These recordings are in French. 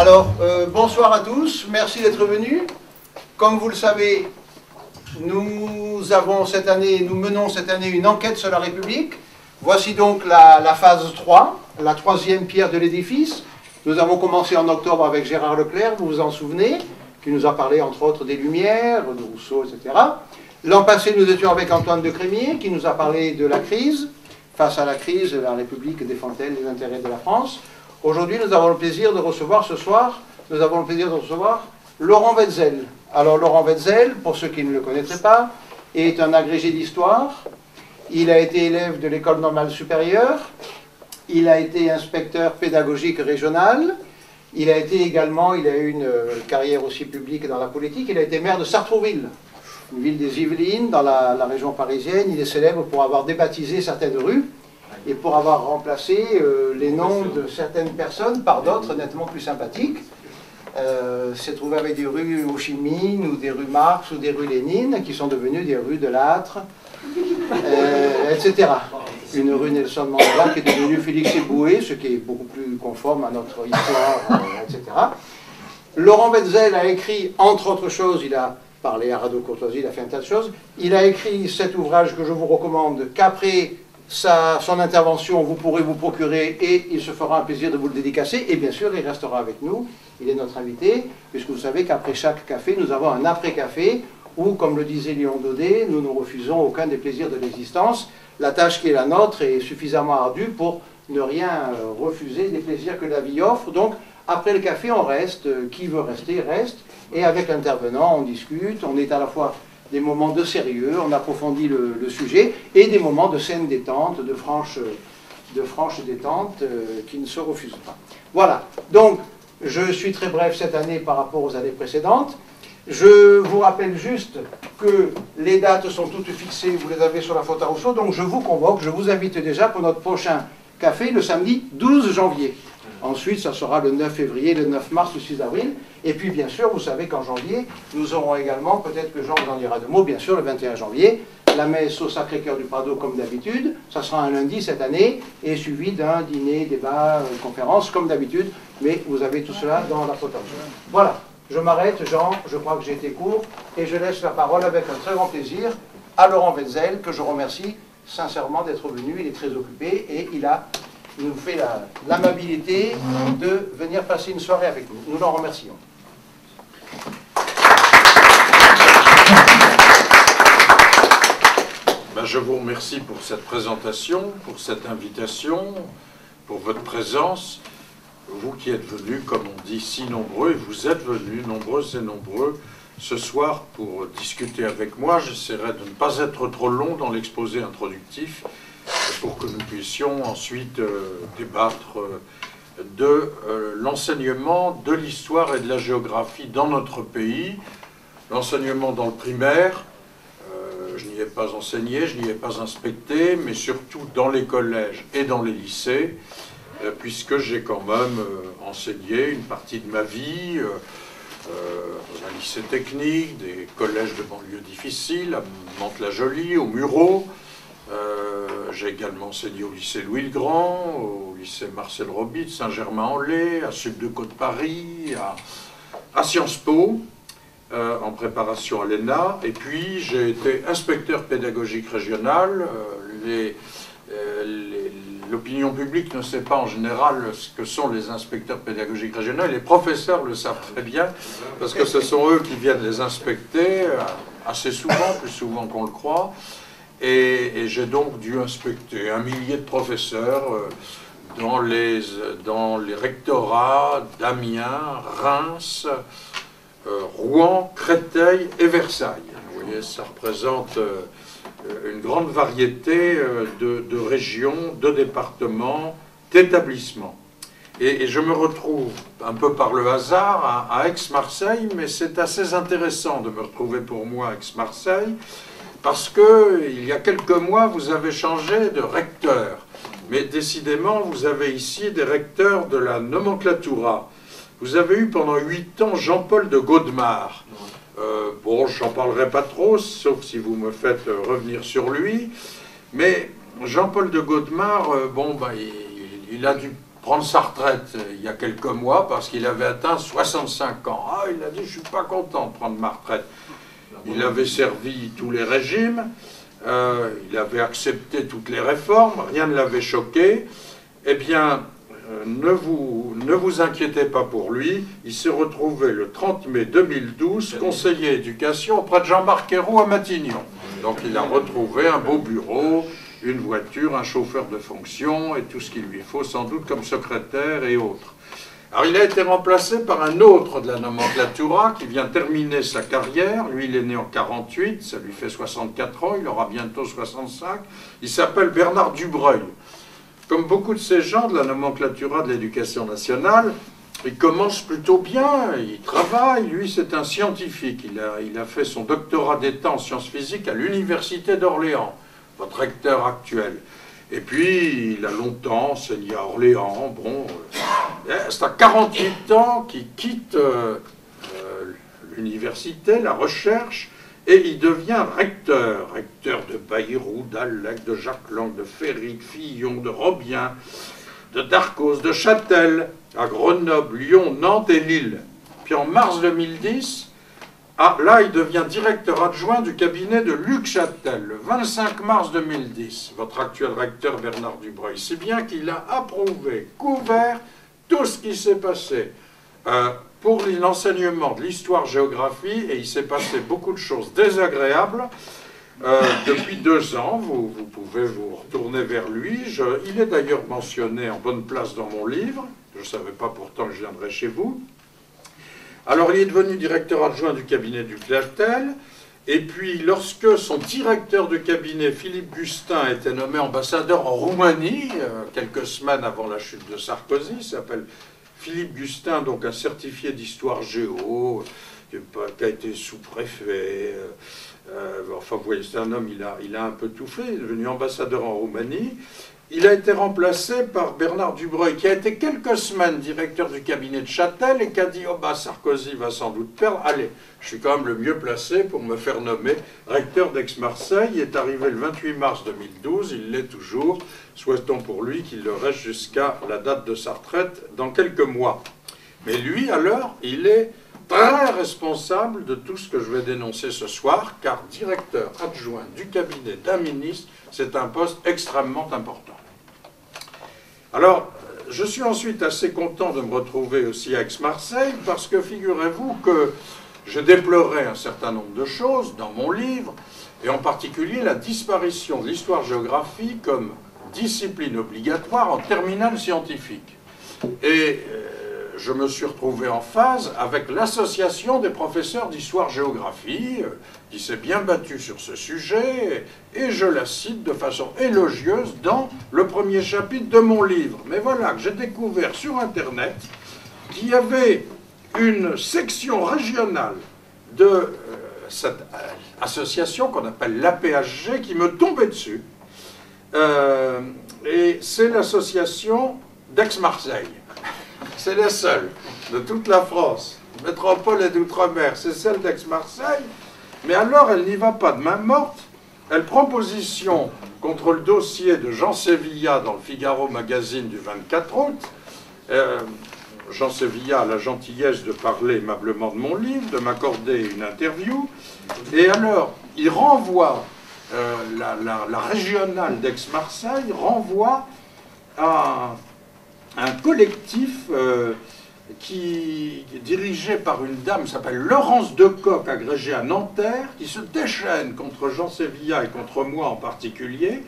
Alors, bonsoir à tous, merci d'être venus. Comme vous le savez, nous menons cette année une enquête sur la République. Voici donc la phase 3, la troisième pierre de l'édifice. Nous avons commencé en octobre avec Gérard Leclerc, vous vous en souvenez, qui nous a parlé entre autres des Lumières, de Rousseau, etc. L'an passé, nous étions avec Antoine de Crémier, qui nous a parlé de la crise. Face à la crise, la République défend-elle les intérêts de la France? Aujourd'hui, nous avons le plaisir de recevoir Laurent Wetzel. Alors, Laurent Wetzel, pour ceux qui ne le connaîtraient pas, est un agrégé d'histoire. Il a été élève de l'École normale supérieure. Il a été inspecteur pédagogique régional. Il a eu une carrière aussi publique dans la politique. Il a été maire de Sartrouville, une ville des Yvelines, dans la région parisienne. Il est célèbre pour avoir débaptisé certaines rues et pour avoir remplacé les noms de certaines personnes par d'autres nettement plus sympathiques. S'est trouvé avec des rues Ho Chi Minh ou des rues Marx ou des rues Lénine qui sont devenues des rues de Lattre, etc. Une rue Nelson Mandela qui est devenue Félix Éboué, ce qui est beaucoup plus conforme à notre histoire, etc. Laurent Wetzel a écrit, entre autres choses, il a parlé à Radio Courtoisie, il a fait un tas de choses. Il a écrit cet ouvrage que je vous recommande, qu'après son intervention, vous pourrez vous procurer et il se fera un plaisir de vous le dédicacer. Et bien sûr, il restera avec nous. Il est notre invité, puisque vous savez qu'après chaque café, nous avons un après-café où, comme le disait Léon Daudet, nous ne refusons aucun des plaisirs de l'existence. La tâche qui est la nôtre est suffisamment ardue pour ne rien refuser des plaisirs que la vie offre. Donc, après le café, on reste. Qui veut rester, reste. Et avec l'intervenant, on discute. On est à la fois des moments de sérieux, on approfondit le sujet, et des moments de saine détente, de franche détente qui ne se refusent pas. Voilà. Donc, je suis très bref cette année par rapport aux années précédentes. Je vous rappelle juste que les dates sont toutes fixées, vous les avez sur la faute à Rousseau, donc je vous convoque, je vous invite déjà pour notre prochain café le samedi 12 janvier. Ensuite, ça sera le 9 février, le 9 mars, le 6 avril. Et puis, bien sûr, vous savez qu'en janvier, nous aurons également, peut-être que Jean vous en dira deux mots, bien sûr, le 21 janvier, la messe au Sacré-Cœur du Prado, comme d'habitude. Ça sera un lundi cette année, et suivi d'un dîner, débat, conférence, comme d'habitude. Mais vous avez tout cela dans la photo. Voilà, je m'arrête, Jean, je crois que j'ai été court, et je laisse la parole avec un très grand plaisir à Laurent Wetzel, que je remercie sincèrement d'être venu. Il est très occupé, et il nous fait l'amabilité de venir passer une soirée avec nous. Nous l'en remercions. Je vous remercie pour cette présentation, pour cette invitation, pour votre présence. Vous qui êtes venus, comme on dit, si nombreux, et vous êtes venus, nombreuses et nombreux, ce soir pour discuter avec moi. J'essaierai de ne pas être trop long dans l'exposé introductif, pour que nous puissions ensuite débattre de l'enseignement de l'histoire et de la géographie dans notre pays. L'enseignement dans le primaire, je n'y ai pas enseigné, je n'y ai pas inspecté, mais surtout dans les collèges et dans les lycées, puisque j'ai quand même enseigné une partie de ma vie dans un lycée technique, des collèges de banlieue difficiles, à Mantes-la-Jolie, au Mureau. J'ai également enseigné au lycée Louis-le-Grand, au lycée Marcel Roby de Saint-Germain-en-Laye, à Sud-de-Côte Paris, à Sciences Po, en préparation à l'ENA. Et puis j'ai été inspecteur pédagogique régional. L'opinion publique ne sait pas en général ce que sont les inspecteurs pédagogiques régionaux. Les professeurs le savent très bien, parce que ce sont eux qui viennent les inspecter, assez souvent, plus souvent qu'on le croit. Et j'ai donc dû inspecter 1 millier de professeurs dans les rectorats d'Amiens, Reims, Rouen, Créteil et Versailles. Vous voyez, ça représente une grande variété de régions, de départements, d'établissements. Et je me retrouve, un peu par le hasard, à Aix-Marseille, mais c'est assez intéressant de me retrouver pour moi à Aix-Marseille, parce qu'il y a quelques mois, vous avez changé de recteur. Mais décidément, vous avez ici des recteurs de la nomenclatura. Vous avez eu pendant 8 ans Jean-Paul de Godemar. Bon, je n'en parlerai pas trop, sauf si vous me faites revenir sur lui. Mais Jean-Paul de Godemar, il a dû prendre sa retraite il y a quelques mois parce qu'il avait atteint 65 ans. Ah, il a dit, je ne suis pas content de prendre ma retraite. Il avait servi tous les régimes, il avait accepté toutes les réformes, rien ne l'avait choqué. Eh bien, ne vous inquiétez pas pour lui, il s'est retrouvé le 30 mai 2012 conseiller éducation auprès de Jean-Marc Ayrault à Matignon. Donc il a retrouvé un beau bureau, une voiture, un chauffeur de fonction et tout ce qu'il lui faut sans doute comme secrétaire et autres. Alors il a été remplacé par un autre de la nomenclatura qui vient terminer sa carrière. Lui il est né en 48, ça lui fait 64 ans, il aura bientôt 65. Il s'appelle Bernard Dubreuil. Comme beaucoup de ces gens de la nomenclatura de l'éducation nationale, il commence plutôt bien, il travaille, lui c'est un scientifique. Il a fait son doctorat d'État en sciences physiques à l'université d'Orléans, votre recteur actuel. Et puis, il a longtemps enseigné à Orléans. Bon, c'est à 48 ans qu'il quitte l'université, la recherche, et il devient recteur. Recteur de Bayrou, d'Allec, de Jacques-Lang, de Ferry, de Fillon, de Robien, de Darcos, de Châtel, à Grenoble, Lyon, Nantes et Lille. Puis en mars 2010, là, il devient directeur adjoint du cabinet de Luc Châtel, le 25 mars 2010, votre actuel recteur Bernard Dubreuil. Si bien qu'il a approuvé, couvert tout ce qui s'est passé pour l'enseignement de l'histoire-géographie, et il s'est passé beaucoup de choses désagréables. Depuis 2 ans, vous pouvez vous retourner vers lui. Il est d'ailleurs mentionné en bonne place dans mon livre. Je ne savais pas pourtant que je viendrais chez vous. Alors, il est devenu directeur adjoint du cabinet du Châtel, et puis lorsque son directeur de cabinet, Philippe Gustin, a été nommé ambassadeur en Roumanie, quelques semaines avant la chute de Sarkozy, il s'appelle Philippe Gustin, donc un certifié d'histoire géo, qui a été sous-préfet, enfin, vous voyez, c'est un homme, il a un peu tout fait, il est devenu ambassadeur en Roumanie. Il a été remplacé par Bernard Dubreuil, qui a été quelques semaines directeur du cabinet de Châtel et qui a dit « Oh bah Sarkozy va sans doute perdre, allez, je suis quand même le mieux placé pour me faire nommer recteur d'Aix-Marseille ». Il est arrivé le 28 mars 2012, il l'est toujours. Souhaitons pour lui qu'il le reste jusqu'à la date de sa retraite dans quelques mois. Mais lui, alors, il est très responsable de tout ce que je vais dénoncer ce soir, car directeur adjoint du cabinet d'un ministre, c'est un poste extrêmement important. Alors, je suis ensuite assez content de me retrouver aussi à Aix-Marseille, parce que figurez-vous que je déplorais un certain nombre de choses dans mon livre, et en particulier la disparition de l'histoire-géographie comme discipline obligatoire en terminale scientifique. Et je me suis retrouvé en phase avec l'association des professeurs d'histoire-géographie, qui s'est bien battue sur ce sujet, et je la cite de façon élogieuse dans le premier chapitre de mon livre. Mais voilà que j'ai découvert sur Internet qu'il y avait une section régionale de cette association qu'on appelle l'APHG qui me tombait dessus, et c'est l'association d'Aix-Marseille. C'est la seule de toute la France, métropole et d'outre-mer, c'est celle d'Aix-Marseille. Mais alors, elle n'y va pas de main morte, elle prend position contre le dossier de Jean Sévilla dans le Figaro Magazine du 24 août. Jean Sévilla a la gentillesse de parler aimablement de mon livre, de m'accorder une interview. Et alors, il renvoie, la régionale d'Aix-Marseille renvoie à un collectif qui est dirigé par une dame qui s'appelle Laurence Decoq, agrégée à Nanterre, qui se déchaîne contre Jean Sévilla et contre moi en particulier.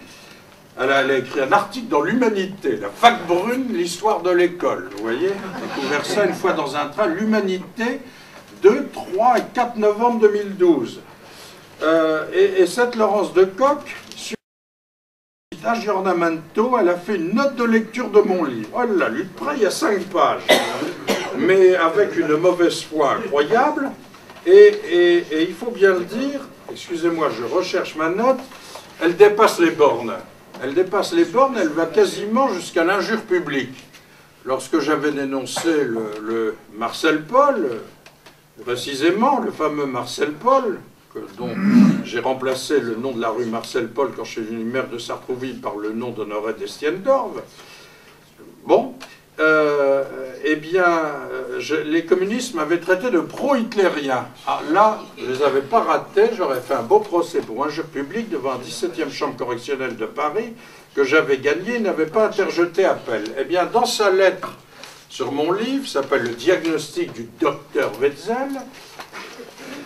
Elle a écrit un article dans l'Humanité, la fac brune, l'histoire de l'école. Vous voyez, j'ai découvert ça une fois dans un train, l'Humanité, 2, 3 et 4 novembre 2012. Et cette Laurence Decoq, sur l'aggiornamento, elle a fait une note de lecture de mon livre. Oh, elle l'a lu de près, il y a 5 pages. Mais avec une mauvaise foi incroyable. Et il faut bien le dire, excusez-moi, je recherche ma note, elle dépasse les bornes. Elle dépasse les bornes, elle va quasiment jusqu'à l'injure publique. Lorsque j'avais dénoncé le Marcel Paul, précisément, le fameux Marcel Paul, dont j'ai remplacé le nom de la rue Marcel Paul quand je suis devenu maire de Sartrouville par le nom d'Honoré d'Estienne d'Orve, bon, eh bien, les communistes m'avaient traité de pro-hitlérien. Ah, là, je ne les avais pas ratés, j'aurais fait un beau procès pour injure publique devant la 17e chambre correctionnelle de Paris, que j'avais gagné, n'avait pas interjeté appel. Eh bien, dans sa lettre sur mon livre, s'appelle « Le diagnostic du docteur Wetzel »,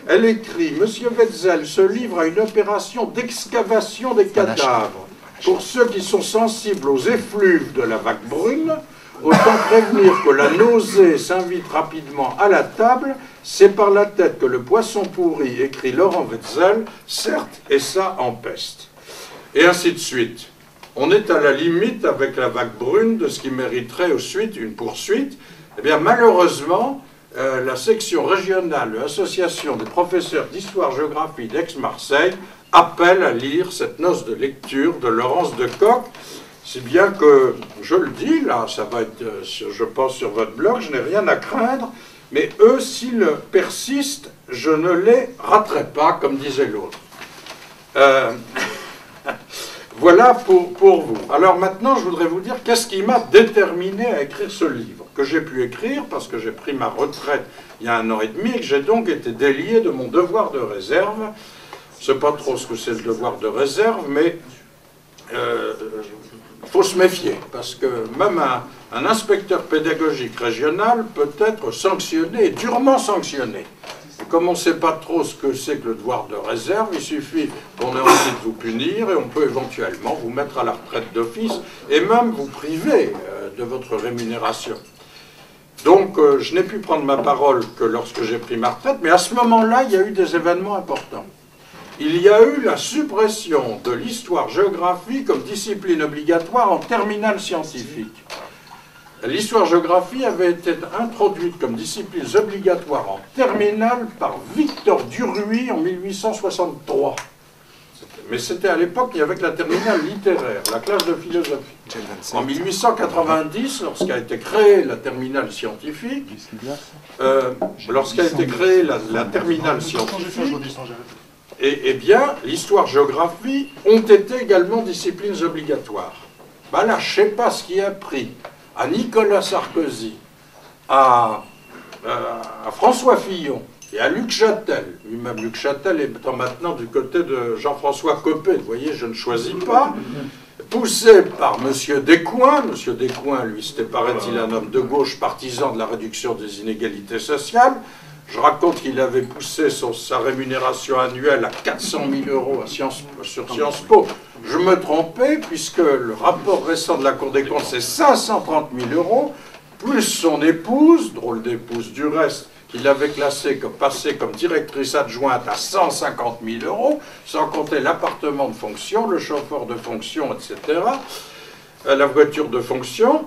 elle écrit « Monsieur Wetzel se livre à une opération d'excavation des cadavres. Pour ceux qui sont sensibles aux effluves de la vague brune, autant prévenir que la nausée s'invite rapidement à la table, c'est par la tête que le poisson pourri, écrit Laurent Wetzel, certes, et ça empeste. » Et ainsi de suite. On est à la limite avec la vague brune de ce qui mériterait ensuite une poursuite. Eh bien, malheureusement, la section régionale de l'association des professeurs d'histoire-géographie d'Aix-Marseille appelle à lire cette noce de lecture de Laurence de Cock, si bien que, je le dis, là, ça va être, je pense, sur votre blog, je n'ai rien à craindre, mais eux, s'ils persistent, je ne les raterai pas, comme disait l'autre. Voilà pour vous. Alors maintenant, je voudrais vous dire qu'est-ce qui m'a déterminé à écrire ce livre, que j'ai pu écrire parce que j'ai pris ma retraite il y a 1 an et demi et que j'ai donc été délié de mon devoir de réserve. Je ne sais pas trop ce que c'est le devoir de réserve, mais il faut se méfier, parce que même un inspecteur pédagogique régional peut être sanctionné, et durement sanctionné. Et comme on ne sait pas trop ce que c'est que le devoir de réserve, il suffit qu'on ait envie de vous punir et on peut éventuellement vous mettre à la retraite d'office et même vous priver de votre rémunération. Donc je n'ai pu prendre ma parole que lorsque j'ai pris ma retraite, mais à ce moment-là, il y a eu des événements importants. Il y a eu la suppression de l'histoire-géographie comme discipline obligatoire en terminale scientifique. L'histoire-géographie avait été introduite comme discipline obligatoire en terminale par Victor Duruy en 1863. Mais c'était à l'époque, il y avait que la terminale littéraire, la classe de philosophie. En 1890, lorsqu'a été créée la terminale scientifique, eh bien, l'histoire-géographie ont été également disciplines obligatoires. Ben là, je ne sais pas ce qui a pris à Nicolas Sarkozy, à François Fillon et à Luc Châtel, lui-même Luc Châtel étant maintenant du côté de Jean-François Copé, vous voyez, je ne choisis pas, poussé par M. Descoings. M. Descoings, lui, c'était, paraît-il, un homme de gauche partisan de la réduction des inégalités sociales. Je raconte qu'il avait poussé sa rémunération annuelle à 400 000 € sur Sciences Po. Je me trompais, puisque le rapport récent de la Cour des comptes, c'est 530 000 €, plus son épouse, drôle d'épouse du reste, qu'il avait passé comme directrice adjointe à 150 000 €, sans compter l'appartement de fonction, le chauffeur de fonction, etc., la voiture de fonction.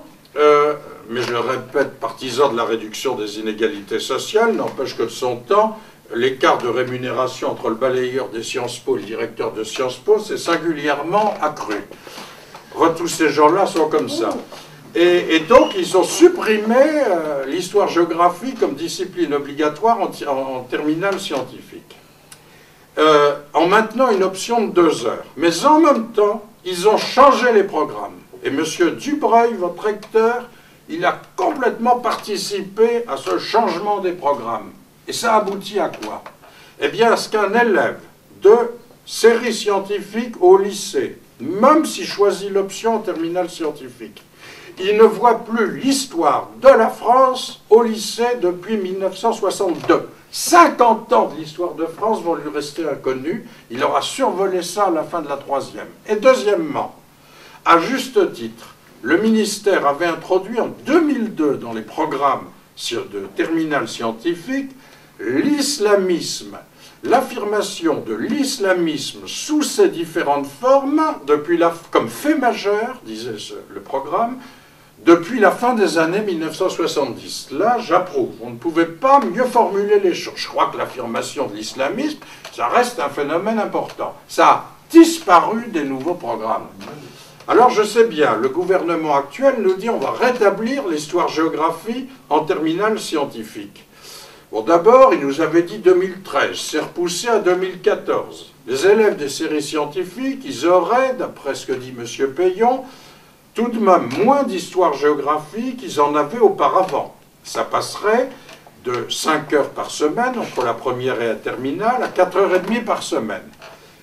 Mais je le répète, partisan de la réduction des inégalités sociales, n'empêche que de son temps, l'écart de rémunération entre le balayeur des Sciences Po et le directeur de Sciences Po s'est singulièrement accru. Tous ces gens-là sont comme ça. Et donc, ils ont supprimé l'histoire-géographie comme discipline obligatoire en terminale scientifique, en maintenant une option de 2 heures. Mais en même temps, ils ont changé les programmes. Et M. Dubreuil, votre recteur, il a complètement participé à ce changement des programmes. Et ça aboutit à quoi? Eh bien, à ce qu'un élève de série scientifique au lycée, même s'il choisit l'option en terminale scientifique, il ne voit plus l'histoire de la France au lycée depuis 1962. 50 ans de l'histoire de France vont lui rester inconnus. Il aura survolé ça à la fin de la 3e. Et deuxièmement, à juste titre, le ministère avait introduit en 2002 dans les programmes de terminale scientifique l'islamisme, l'affirmation de l'islamisme sous ses différentes formes, comme fait majeur, disait le programme, depuis la fin des années 1970. Là, j'approuve. On ne pouvait pas mieux formuler les choses. Je crois que l'affirmation de l'islamisme, ça reste un phénomène important. Ça a disparu des nouveaux programmes. Alors je sais bien, le gouvernement actuel nous dit on va rétablir l'histoire-géographie en terminale scientifique. Bon, d'abord, il nous avait dit 2013, c'est repoussé à 2014. Les élèves des séries scientifiques, ils auraient, d'après ce que dit M. Payon, tout de même moins d'histoire-géographie qu'ils en avaient auparavant. Ça passerait de 5 heures par semaine, entre la première et la terminale, à 4h30 par semaine.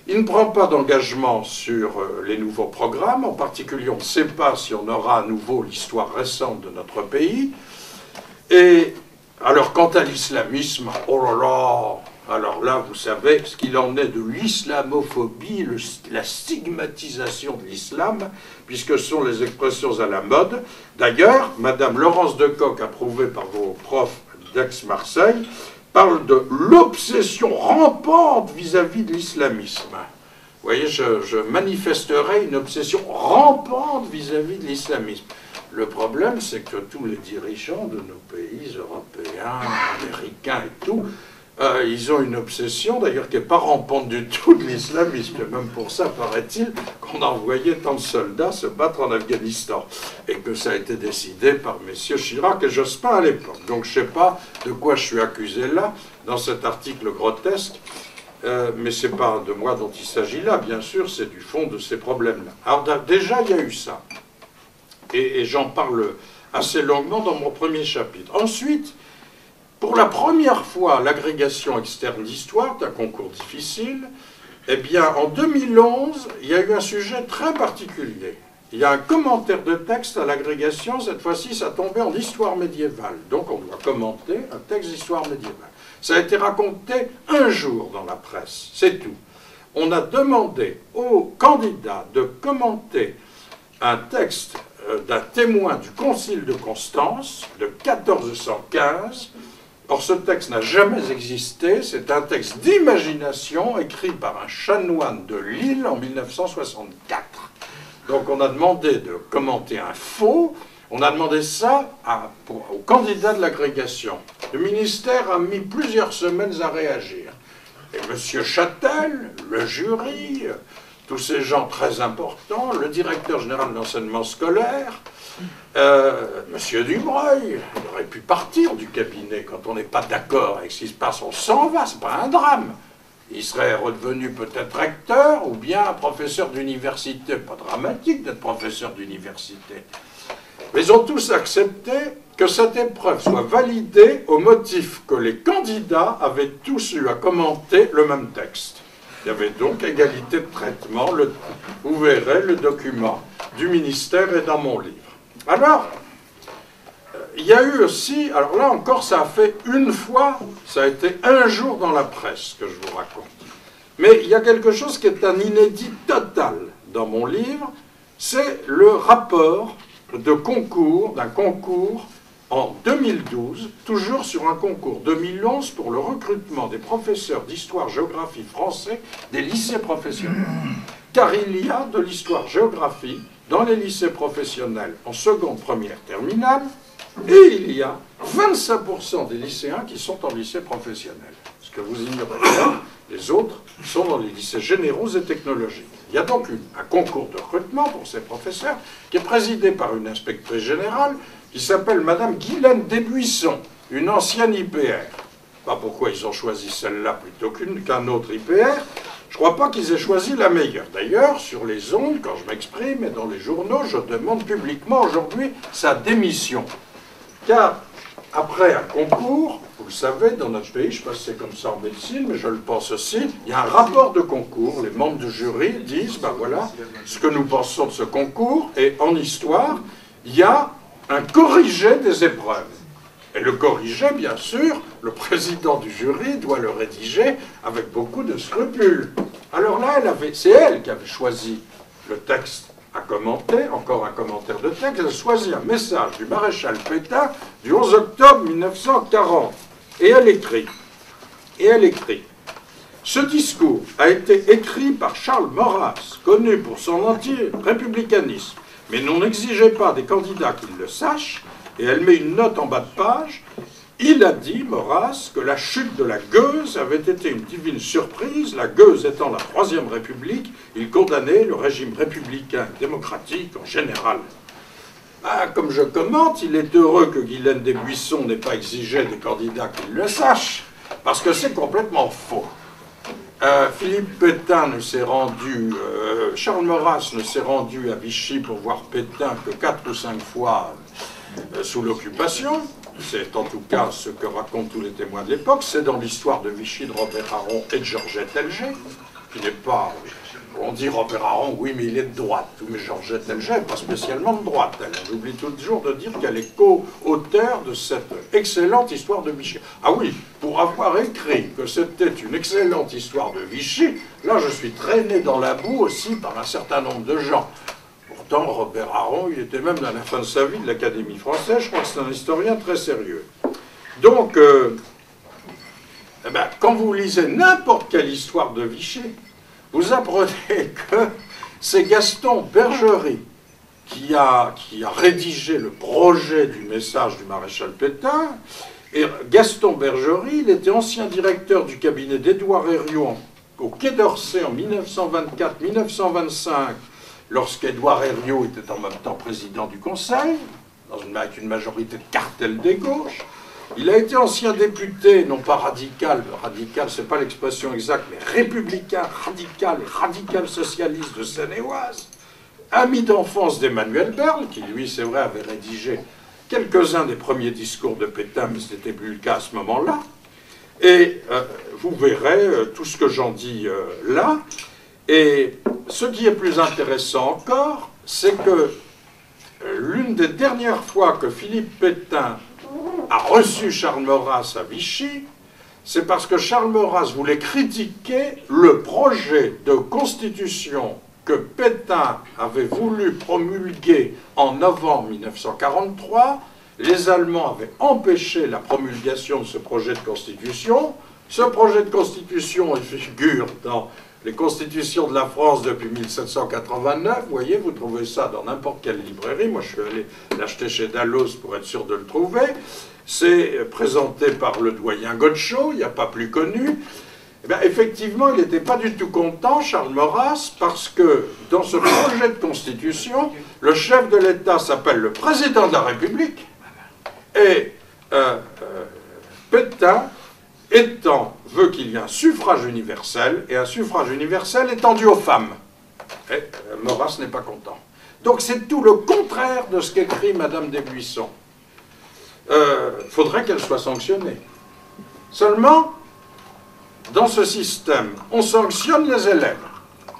Il ne prend pas d'engagement sur les nouveaux programmes, en particulier on ne sait pas si on aura à nouveau l'histoire récente de notre pays. Et alors quant à l'islamisme, oh là là, alors là vous savez ce qu'il en est de l'islamophobie, la stigmatisation de l'islam, puisque ce sont les expressions à la mode. D'ailleurs, Madame Laurence Decoq, approuvée par vos profs d'Aix-Marseille, parle de l'obsession rampante vis-à-vis de l'islamisme. Vous voyez, je manifesterai une obsession rampante vis-à-vis de l'islamisme. Le problème, c'est que tous les dirigeants de nos pays européens, américains et tout, ils ont une obsession, d'ailleurs, qui n'est pas rampante du tout de l'islamisme. Et même pour ça, paraît-il, qu'on a envoyé tant de soldats se battre en Afghanistan. Et que ça a été décidé par messieurs Chirac et Jospin à l'époque. Donc je ne sais pas de quoi je suis accusé là, dans cet article grotesque. Mais ce n'est pas de moi dont il s'agit là, bien sûr, c'est du fond de ces problèmes-là. Alors déjà, il y a eu ça. Et j'en parle assez longuement dans mon premier chapitre. Ensuite, pour la première fois, l'agrégation externe d'histoire, c'est un concours difficile, eh bien, en 2011, il y a eu un sujet très particulier. Il y a un commentaire de texte à l'agrégation, cette fois-ci, ça tombait en histoire médiévale. Donc, on doit commenter un texte d'histoire médiévale. Ça a été raconté un jour dans la presse, c'est tout. On a demandé aux candidats de commenter un texte d'un témoin du Concile de Constance de 1415. Or, ce texte n'a jamais existé, c'est un texte d'imagination écrit par un chanoine de Lille en 1964. Donc on a demandé de commenter un faux, on a demandé ça aux candidats de l'agrégation. Le ministère a mis plusieurs semaines à réagir. Et M. Châtel, le jury, tous ces gens très importants, le directeur général de l'enseignement scolaire, M. Dubreuil, il aurait pu partir du cabinet quand on n'est pas d'accord avec ce qui se passe, on s'en va, c'est pas un drame. Il serait redevenu peut-être recteur ou bien professeur d'université. Pas dramatique d'être professeur d'université. Mais ils ont tous accepté que cette épreuve soit validée au motif que les candidats avaient tous eu à commenter le même texte. Il y avait donc égalité de traitement. Vous verrez le document du ministère est dans mon livre. Alors, il y a eu aussi, alors là encore, ça a fait une fois, ça a été un jour dans la presse que je vous raconte. Mais il y a quelque chose qui est un inédit total dans mon livre, c'est le rapport de concours, d'un concours en 2012, toujours sur un concours 2011 pour le recrutement des professeurs d'histoire-géographie français des lycées professionnels. Car il y a de l'histoire-géographie dans les lycées professionnels en seconde, première, terminale, et il y a 25% des lycéens qui sont en lycée professionnel. Ce que vous ignorez pas, les autres sont dans les lycées généraux et technologiques. Il y a donc un concours de recrutement pour ces professeurs qui est présidé par une inspectrice générale qui s'appelle Madame Guylaine Desbuissons, une ancienne IPR. Pas pourquoi ils ont choisi celle-là plutôt qu'un autre IPR. Je ne crois pas qu'ils aient choisi la meilleure. D'ailleurs, sur les ondes, quand je m'exprime et dans les journaux, je demande publiquement aujourd'hui sa démission. Car après un concours, vous le savez, dans notre pays, je ne sais pas si c'est comme ça en médecine, mais je le pense aussi, il y a un rapport de concours. Les membres du jury disent, ben voilà, ce que nous pensons de ce concours, et en histoire, il y a un corrigé des épreuves. Et le corrigé, bien sûr, le président du jury doit le rédiger avec beaucoup de scrupules. Alors là, c'est elle qui avait choisi le texte à commenter, encore un commentaire de texte, elle a choisi un message du maréchal Pétain du 11 octobre 1940. Et elle écrit, ce discours a été écrit par Charles Maurras, connu pour son anti-républicanisme, mais n'on n'exigeait pas des candidats qu'ils le sachent, et elle met une note en bas de page. Il a dit, Maurras, que la chute de la Gueuse avait été une divine surprise, la Gueuse étant la Troisième République, il condamnait le régime républicain démocratique en général. Ah, comme je commente, il est heureux que Guylaine Desbuissons n'ait pas exigé des candidats qu'ils le sachent, parce que c'est complètement faux. Philippe Pétain ne s'est rendu, Charles Maurras ne s'est rendu à Vichy pour voir Pétain que 4 ou 5 fois sous l'occupation. C'est en tout cas ce que racontent tous les témoins de l'époque. C'est dans l'histoire de Vichy de Robert Harron et de Georgette Helger, qui n'est pas... On dit Robert Harron, oui, mais il est de droite. Mais Georgette Helger n'est pas spécialement de droite. Elle oublie toujours de dire qu'elle est co-auteure de cette excellente histoire de Vichy. Ah oui, pour avoir écrit que c'était une excellente histoire de Vichy, là, je suis traîné dans la boue aussi par un certain nombre de gens. Pourtant, Robert Harron, il était même à la fin de sa vie de l'Académie française. Je crois que c'est un historien très sérieux. Donc, quand vous lisez n'importe quelle histoire de Vichy, vous apprenez que c'est Gaston Bergerie qui a rédigé le projet du message du maréchal Pétain. Et Gaston Bergerie, il était ancien directeur du cabinet d'Édouard Herriot au Quai d'Orsay en 1924-1925, lorsqu'Édouard Herriot était en même temps président du Conseil, avec une majorité de cartel des gauches. Il a été ancien député, non pas radical, radical c'est pas l'expression exacte, mais républicain, radical et radical socialiste de Seine-et-Oise, ami d'enfance d'Emmanuel Berle, qui lui, c'est vrai, avait rédigé quelques-uns des premiers discours de Pétain, mais ce n'était plus le cas à ce moment-là. Et vous verrez tout ce que j'en dis là. Et ce qui est plus intéressant encore, c'est que l'une des dernières fois que Philippe Pétain a reçu Charles Maurras à Vichy, c'est parce que Charles Maurras voulait critiquer le projet de constitution que Pétain avait voulu promulguer en novembre 1943. Les Allemands avaient empêché la promulgation de ce projet de constitution. Ce projet de constitution, il figure dans les constitutions de la France depuis 1789. Vous voyez, vous trouvez ça dans n'importe quelle librairie. Moi, je suis allé l'acheter chez Dalloz pour être sûr de le trouver. C'est présenté par le doyen Godchaux, il n'y a pas plus connu. Eh bien, effectivement, il n'était pas du tout content, Charles Maurras, parce que dans ce projet de constitution, le chef de l'État s'appelle le président de la République, et Pétain veut qu'il y ait un suffrage universel, et un suffrage universel étendu aux femmes. Et Maurras n'est pas content. Donc c'est tout le contraire de ce qu'écrit Madame Desbuissons. Faudrait qu'elle soit sanctionnée. Seulement, dans ce système, on sanctionne les élèves.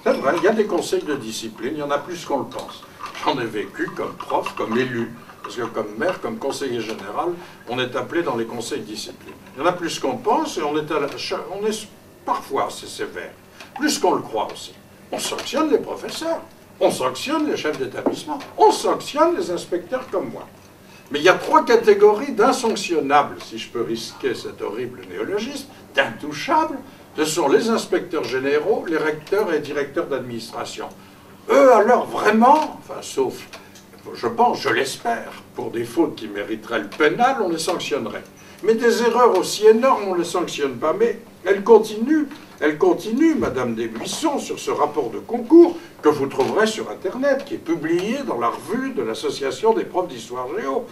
C'est vrai, il y a des conseils de discipline, il y en a plus qu'on le pense. J'en ai vécu comme prof, comme élu, parce que comme maire, comme conseiller général, on est appelé dans les conseils de discipline. Il y en a plus qu'on pense et on est parfois assez sévère. Plus qu'on le croit aussi. On sanctionne les professeurs, on sanctionne les chefs d'établissement, on sanctionne les inspecteurs comme moi. Mais il y a 3 catégories d'insanctionnables, si je peux risquer cet horrible néologisme, d'intouchables. Ce sont les inspecteurs généraux, les recteurs et directeurs d'administration. Eux, alors, vraiment, enfin, sauf, je pense, je l'espère, pour des fautes qui mériteraient le pénal, on les sanctionnerait. Mais des erreurs aussi énormes, on ne les sanctionne pas. Mais elle continue, Madame Desbuissons, sur ce rapport de concours que vous trouverez sur Internet, qui est publié dans la revue de l'Association des profs d'histoire géo.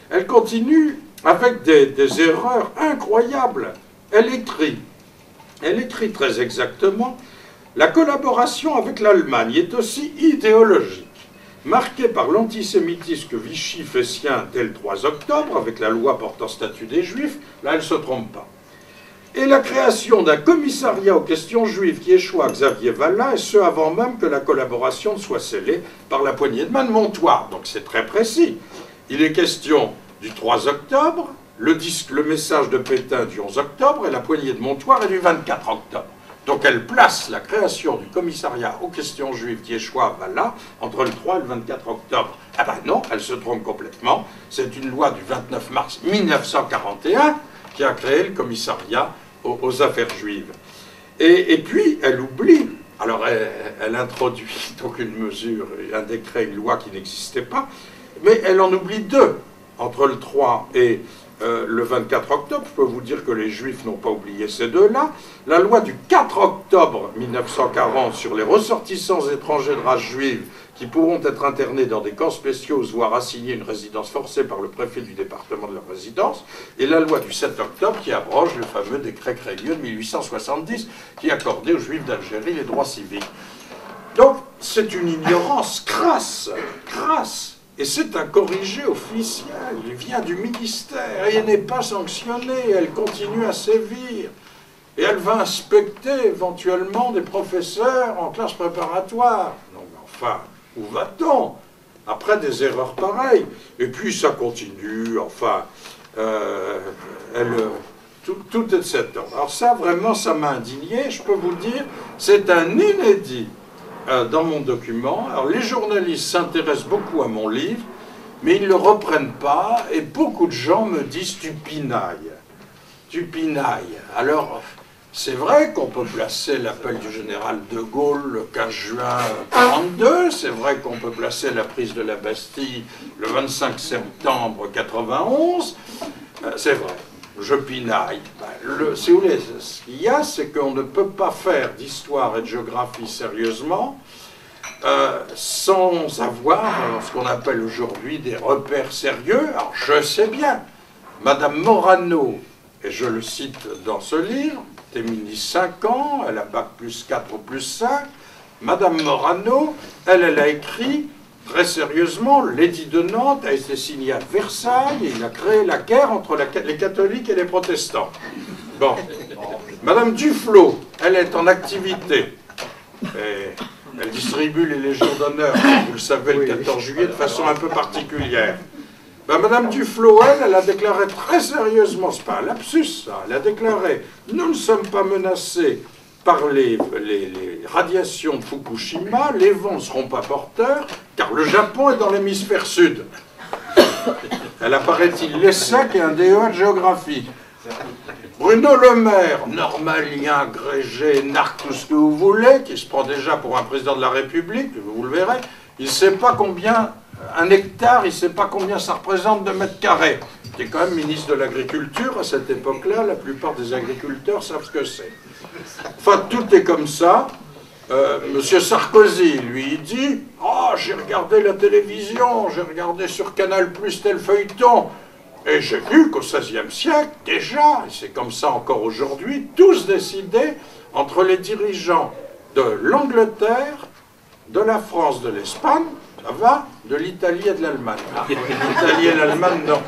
Elle continue avec des erreurs incroyables. Elle écrit très exactement « La collaboration avec l'Allemagne est aussi idéologique, marquée par l'antisémitisme que Vichy fait sien dès le 3 octobre, avec la loi portant statut des Juifs, là elle ne se trompe pas. Et la création d'un commissariat aux questions juives qui échoua à Xavier Vallat, et ce avant même que la collaboration ne soit scellée par la poignée de main de Montoire. » Donc c'est très précis. Il est question du 3 octobre, le message de Pétain du 11 octobre, et la poignée de Montoire est du 24 octobre. Donc elle place la création du commissariat aux questions juives qui échoua à Vallat entre le 3 et le 24 octobre. Ah ben non, elle se trompe complètement. C'est une loi du 29 mars 1941 qui a créé le commissariat aux affaires juives. Et puis, elle oublie, alors elle introduit donc une mesure, un décret, une loi qui n'existait pas, mais elle en oublie 2 entre le 3 et le 24 octobre. Je peux vous dire que les Juifs n'ont pas oublié ces deux-là. La loi du 4 octobre 1940 sur les ressortissants étrangers de race juive qui pourront être internés dans des camps spéciaux, voire assignés une résidence forcée par le préfet du département de leur résidence, et la loi du 7 octobre qui abroge le fameux décret Crélieu de 1870 qui accordait aux Juifs d'Algérie les droits civiques. Donc, c'est une ignorance crasse, crasse. Et c'est un corrigé officiel, il vient du ministère, et il n'est pas sanctionné, elle continue à sévir. Et elle va inspecter éventuellement des professeurs en classe préparatoire. Non mais enfin, où va-t-on après des erreurs pareilles? Et puis ça continue, enfin, tout est de cet ordre. Alors ça, vraiment, ça m'a indigné, je peux vous le dire, c'est un inédit dans mon document. Alors les journalistes s'intéressent beaucoup à mon livre, mais ils ne le reprennent pas, et beaucoup de gens me disent « tu pinailles ». Tu pinailles. Alors, c'est vrai qu'on peut placer l'appel du général de Gaulle le 15 juin 1942, c'est vrai qu'on peut placer la prise de la Bastille le 25 septembre 91, c'est vrai. Je pinaille. Si vous voulez, ce qu'il y a, c'est qu'on ne peut pas faire d'histoire et de géographie sérieusement sans avoir ce qu'on appelle aujourd'hui des repères sérieux. Alors, je sais bien, Madame Morano, et je le cite dans ce livre, était ministre 5 ans, elle a bac plus 4 ou plus 5, Madame Morano, elle a écrit très sérieusement, l'édit de Nantes a été signé à Versailles et il a créé la guerre entre les catholiques et les protestants. Bon. Madame Duflot, elle est en activité. Et elle distribue les légions d'honneur, vous le savez, le 14 juillet, de façon un peu particulière. Ben, Madame Duflot, elle a déclaré très sérieusement, c'est pas un lapsus, ça, elle a déclaré « Nous ne sommes pas menacés par les radiations de Fukushima, les vents ne seront pas porteurs, car le Japon est dans l'hémisphère sud. » Elle a, paraît-il, l'ESSEC et un DEA de géographie. Bruno Le Maire, normalien, agrégé, narc, tout ce que vous voulez, qui se prend déjà pour un président de la République, vous le verrez, il ne sait pas combien, un hectare, il ne sait pas combien ça représente de mètres carrés. Il est quand même ministre de l'Agriculture, à cette époque-là, la plupart des agriculteurs savent ce que c'est. Enfin, tout est comme ça. Monsieur Sarkozy, lui, il dit « Oh, j'ai regardé la télévision, j'ai regardé sur Canal+, tel feuilleton, et j'ai vu qu'au XVIe siècle, déjà, et c'est comme ça encore aujourd'hui, tous décidaient entre les dirigeants de l'Angleterre, de la France, de l'Espagne, ça va, de l'Italie et de l'Allemagne. L'Italie et l'Allemagne, non.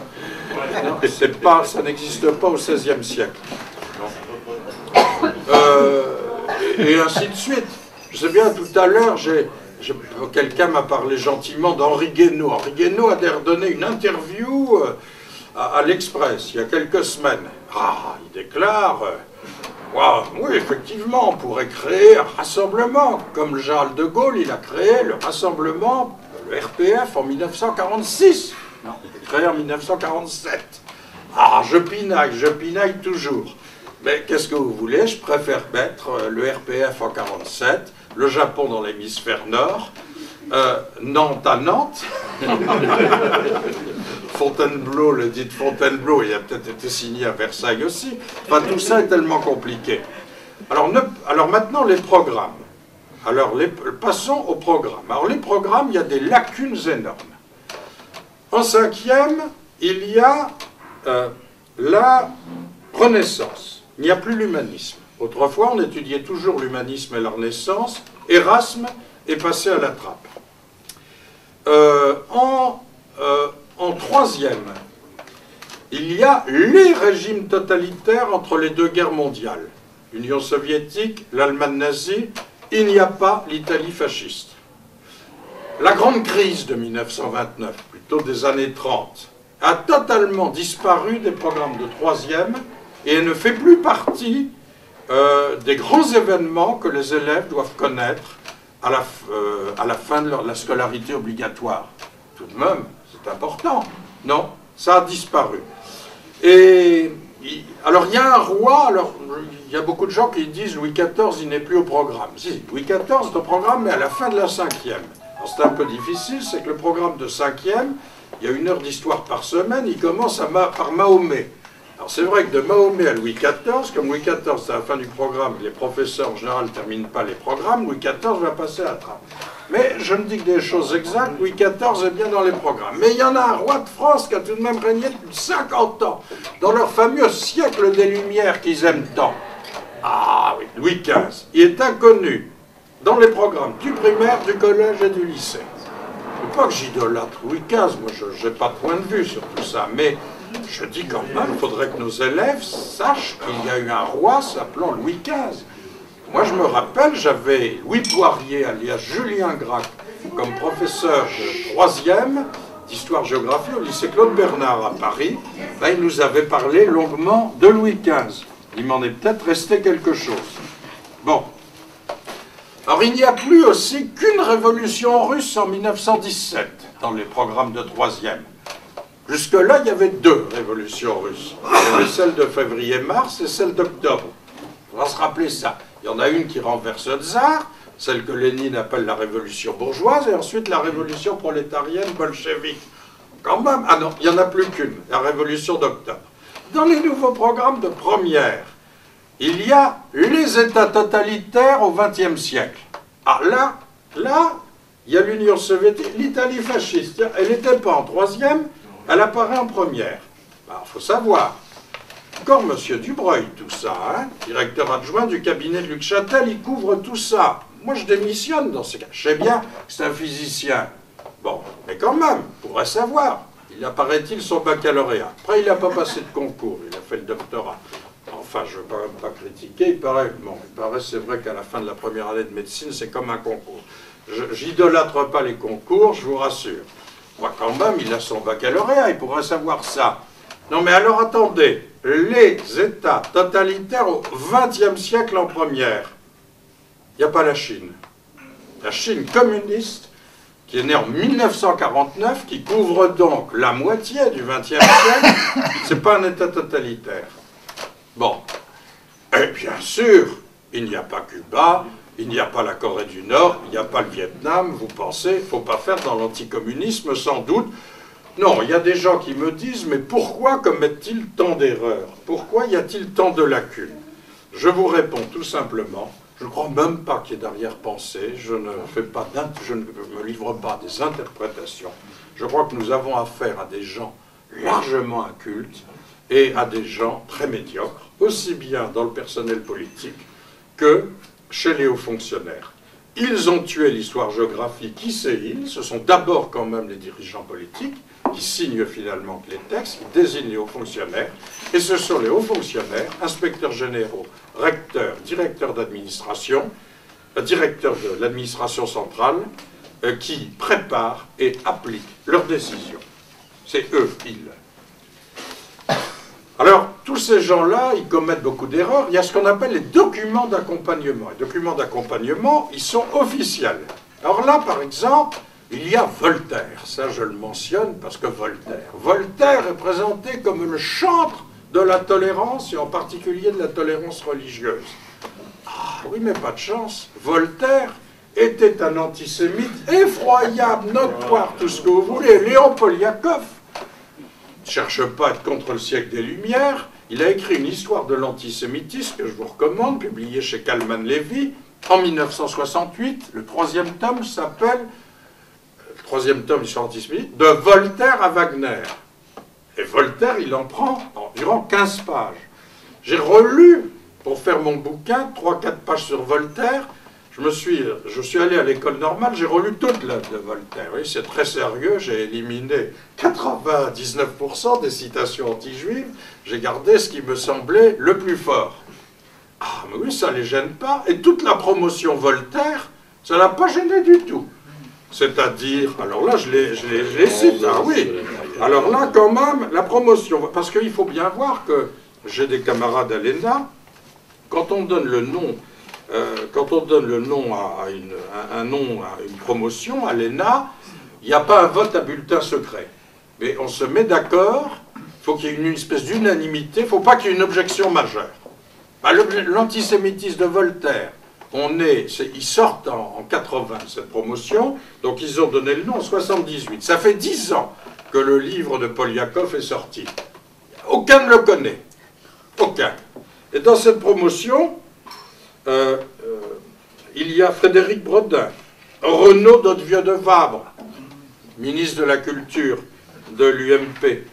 Non, ça n'existe pas au XVIe siècle. Et ainsi de suite. Je sais bien, tout à l'heure, quelqu'un m'a parlé gentiment d'Henri Guénaud. Henri Guénaud a donné une interview à l'Express il y a quelques semaines. Ah, il déclare oui, effectivement, on pourrait créer un rassemblement, comme Charles de Gaulle, il a créé le rassemblement, le RPF, en 1946. Non, il a créé en 1947. Ah, je pinaille toujours. Mais qu'est-ce que vous voulez? Je préfère mettre le RPF en 47, le Japon dans l'hémisphère nord, Nantes à Nantes, Fontainebleau, le dit de Fontainebleau, il a peut-être été signé à Versailles aussi. Enfin, tout ça est tellement compliqué. Alors maintenant, les programmes. Alors, passons aux programmes. Alors, les programmes, il y a des lacunes énormes. En 5e, il y a la Renaissance. Il n'y a plus l'humanisme. Autrefois, on étudiait toujours l'humanisme et la Renaissance. Erasme est passé à la trappe. En 3e, il y a les régimes totalitaires entre les deux guerres mondiales. L'Union soviétique, l'Allemagne nazie, il n'y a pas l'Italie fasciste. La grande crise de 1929, plutôt des années 30, a totalement disparu des programmes de 3e et elle ne fait plus partie des grands événements que les élèves doivent connaître à la fin de la scolarité obligatoire. Tout de même, c'est important. Non, ça a disparu. Et alors il y a un roi, alors il y a beaucoup de gens qui disent Louis XIV, il n'est plus au programme. Si, Louis XIV est au programme, mais à la fin de la 5e. Alors c'est un peu difficile, c'est que le programme de 5e il y a 1 heure d'histoire par semaine, il commence par Mahomet. Alors c'est vrai que de Mahomet à Louis XIV, comme Louis XIV c'est à la fin du programme, les professeurs en général ne terminent pas les programmes, Louis XIV va passer à la trappe. Mais je me dis que des choses exactes, Louis XIV est bien dans les programmes. Mais il y en a un roi de France qui a tout de même régné depuis 50 ans, dans leur fameux siècle des Lumières qu'ils aiment tant. Ah oui, Louis XV, il est inconnu dans les programmes du primaire, du collège et du lycée. Je ne veux pas que j'idolâtre Louis XV, moi je n'ai pas de point de vue sur tout ça, mais je dis quand même, il faudrait que nos élèves sachent qu'il y a eu un roi s'appelant Louis XV. Moi je me rappelle, j'avais Louis Poirier, alias Julien Gracq, comme professeur de 3e d'histoire-géographie au lycée Claude Bernard à Paris. Là, il nous avait parlé longuement de Louis XV. Il m'en est peut-être resté quelque chose. Bon. Alors il n'y a plus aussi qu'une révolution russe en 1917 dans les programmes de 3e. Jusque-là, il y avait 2 révolutions russes. Il y avait celle de février-mars et celle d'octobre. On va se rappeler ça. Il y en a une qui renverse le tsar, celle que Lénine appelle la révolution bourgeoise, et ensuite la révolution prolétarienne bolchevique. Quand même, ah non, il n'y en a plus qu'une, la révolution d'octobre. Dans les nouveaux programmes de première, il y a les États totalitaires au XXe siècle. Ah là, il y a l'Union soviétique, l'Italie fasciste. Elle n'était pas en 3e, elle apparaît en première. Alors, il faut savoir, encore M. Dubreuil, tout ça, hein, directeur adjoint du cabinet de Luc Châtel, il couvre tout ça. Moi, je démissionne dans ces cas. Je sais bien que c'est un physicien. Bon, mais quand même, on pourrait savoir. Il apparaît-il son baccalauréat. Après, il n'a pas passé de concours, il a fait le doctorat. Enfin, je ne veux quand même pas critiquer, il paraît, c'est vrai qu'à la fin de la première année de médecine, c'est comme un concours. J'idolâtre pas les concours, je vous rassure. Moi, quand même, il a son baccalauréat, il pourrait savoir ça. Non, mais alors, attendez, les États totalitaires au XXe siècle en première, il n'y a pas la Chine. La Chine communiste, qui est née en 1949, qui couvre donc la moitié du XXe siècle, c'est pas un État totalitaire. Bon, et bien sûr, il n'y a pas Cuba, il n'y a pas la Corée du Nord, il n'y a pas le Vietnam, vous pensez, il ne faut pas faire dans l'anticommunisme sans doute. Non, il y a des gens qui me disent, mais pourquoi commettent-ils tant d'erreurs? Pourquoi y a-t-il tant de lacunes? Je vous réponds tout simplement, je ne crois même pas qu'il y ait d'arrière-pensée, je ne me livre pas à des interprétations. Je crois que nous avons affaire à des gens largement incultes, et à des gens très médiocres, aussi bien dans le personnel politique que chez les hauts fonctionnaires. Ils ont tué l'histoire-géographie, qui c'est ils? Ce sont d'abord quand même les dirigeants politiques, qui signent finalement les textes, qui désignent les hauts fonctionnaires, et ce sont les hauts fonctionnaires, inspecteurs généraux, recteurs, directeurs d'administration, directeurs de l'administration centrale, qui préparent et appliquent leurs décisions. C'est eux, ils. Alors, tous ces gens-là, ils commettent beaucoup d'erreurs. Il y a ce qu'on appelle les documents d'accompagnement. Les documents d'accompagnement, ils sont officiels. Alors là, par exemple, il y a Voltaire. Ça, je le mentionne parce que Voltaire est présenté comme le chantre de la tolérance, et en particulier de la tolérance religieuse. Ah oui, mais pas de chance. Voltaire était un antisémite effroyable, notoire, tout ce que vous voulez. Léon Poliakov ne cherche pas à être contre le siècle des Lumières. Il a écrit une histoire de l'antisémitisme que je vous recommande, publiée chez Kalman Levy en 1968. Le 3e tome s'appelle, le 3e tome sur l'antisémitisme, de Voltaire à Wagner. Et Voltaire, il en prend environ 15 pages. J'ai relu, pour faire mon bouquin, 3-4 pages sur Voltaire. Je suis allé à l'école normale, j'ai relu toute l'œuvre de Voltaire. Oui, c'est très sérieux, j'ai éliminé 99% des citations anti-juives, j'ai gardé ce qui me semblait le plus fort. Ah, mais oui, ça ne les gêne pas. Et toute la promotion Voltaire, ça ne l'a pas gêné du tout. C'est-à-dire, alors là, je les cite, ah oui. Alors là, quand même, la promotion, parce qu'il faut bien voir que j'ai des camarades à l'ENA, quand on donne le nom à une promotion, à l'ENA, il n'y a pas un vote à bulletin secret. Mais on se met d'accord, il faut qu'il y ait une espèce d'unanimité, il ne faut pas qu'il y ait une objection majeure. L'antisémitisme de Voltaire, Ils sortent en 80, cette promotion, donc ils ont donné le nom en 78. Ça fait 10 ans que le livre de Poliakov est sorti. Aucun ne le connaît. Aucun. Et dans cette promotion, il y a Frédéric Bredin, Renaud d'Hautvieux de Vabre, ministre de la Culture de l'UMP,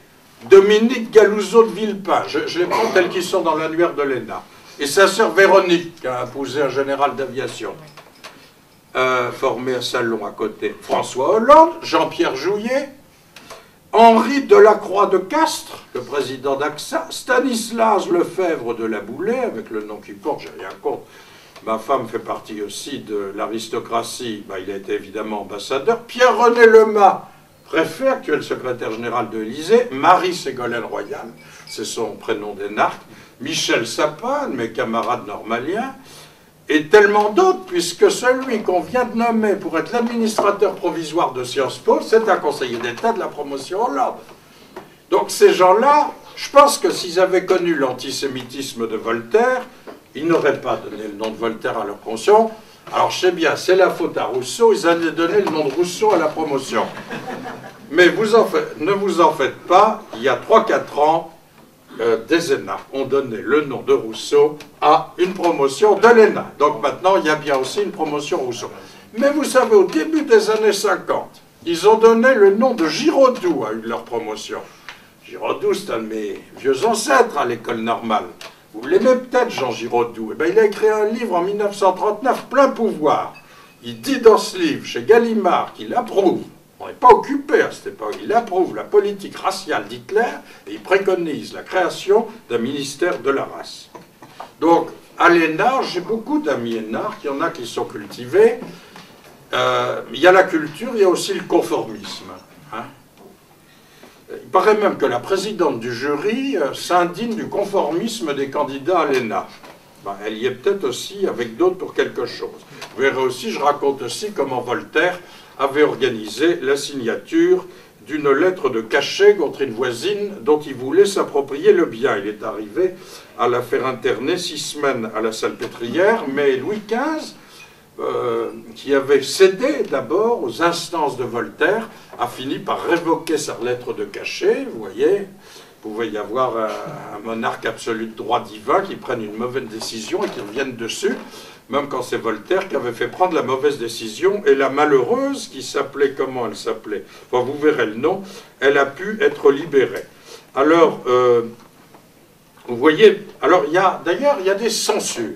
Dominique Galouzeau de Villepin, je les prends tels qu'ils sont dans l'annuaire de l'ENA, et sa sœur Véronique, qui a épousé un général d'aviation, formé à Salon à côté, François Hollande, Jean-Pierre Jouyet, Henri Delacroix de Castres, le président d'AXA, Stanislas Lefebvre de La Boulay, avec le nom qu'il porte, j'ai rien contre. Ma femme fait partie aussi de l'aristocratie, il a été évidemment ambassadeur. Pierre-René Lemas, préfet, actuel secrétaire général de l'Élysée. Marie Ségolène Royal, c'est son prénom d'énarque. Michel Sapin, mes camarades normaliens. Et tellement d'autres, puisque celui qu'on vient de nommer pour être l'administrateur provisoire de Sciences Po, c'est un conseiller d'État de la promotion Hollande. Donc ces gens-là, je pense que s'ils avaient connu l'antisémitisme de Voltaire, ils n'auraient pas donné le nom de Voltaire à leur promotion. Alors je sais bien, c'est la faute à Rousseau, ils avaient donné le nom de Rousseau à la promotion. Mais ne vous en faites pas, il y a 3-4 ans, des énarques ont donné le nom de Rousseau à une promotion de l'ENA. Donc maintenant, il y a bien aussi une promotion Rousseau. Mais vous savez, au début des années 50, ils ont donné le nom de Giraudoux à leur promotion. Giraudoux, c'est un de mes vieux ancêtres à l'école normale. Vous l'aimez peut-être, Jean Giraudoux. Eh bien, il a écrit un livre en 1939, Plein pouvoir. Il dit dans ce livre, chez Gallimard, qu'il approuve, on n'est pas occupé à cette époque, il approuve la politique raciale d'Hitler et il préconise la création d'un ministère de la race. Donc, à l'ENA, j'ai beaucoup d'amis énarques, il y en a qui sont cultivés. Il y a la culture, il y a aussi le conformisme. Hein. Il paraît même que la présidente du jury s'indigne du conformisme des candidats à l'ENA. Elle y est peut-être aussi avec d'autres pour quelque chose. Vous verrez aussi, je raconte aussi comment Voltaire avait organisé la signature d'une lettre de cachet contre une voisine dont il voulait s'approprier le bien. Il est arrivé à la faire interner 6 semaines à la Salpêtrière, mais Louis XV, qui avait cédé d'abord aux instances de Voltaire, a fini par révoquer sa lettre de cachet. Vous voyez, il pouvait y avoir un monarque absolu de droit divin qui prenne une mauvaise décision et qui revienne dessus, même quand c'est Voltaire qui avait fait prendre la mauvaise décision, et la malheureuse, qui s'appelait, comment elle s'appelait? Enfin, vous verrez le nom, elle a pu être libérée. Alors, vous voyez, alors d'ailleurs, il y a des censures.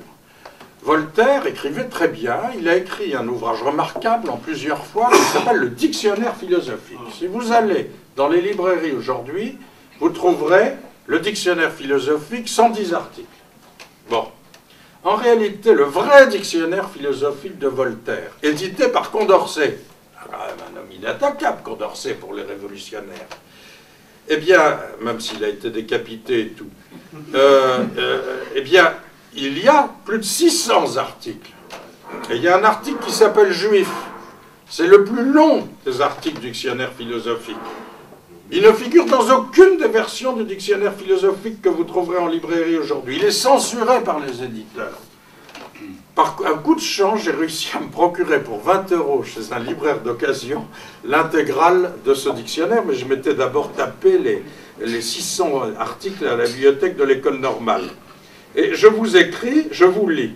Voltaire écrivait très bien, il a écrit un ouvrage remarquable en plusieurs fois, qui s'appelle le Dictionnaire philosophique. Si vous allez dans les librairies aujourd'hui, vous trouverez le Dictionnaire philosophique, 110 articles. Bon. En réalité, le vrai dictionnaire philosophique de Voltaire, édité par Condorcet, quand même un homme inattaquable, Condorcet, pour les révolutionnaires, eh bien, même s'il a été décapité et tout, eh bien, il y a plus de 600 articles. Et il y a un article qui s'appelle « Juif ». C'est le plus long des articles du dictionnaire philosophique. Il ne figure dans aucune des versions du dictionnaire philosophique que vous trouverez en librairie aujourd'hui. Il est censuré par les éditeurs. Par un coup de chance, j'ai réussi à me procurer pour 20 € chez un libraire d'occasion l'intégrale de ce dictionnaire, mais je m'étais d'abord tapé les 600 articles à la bibliothèque de l'école normale. Et je vous écris, je vous lis.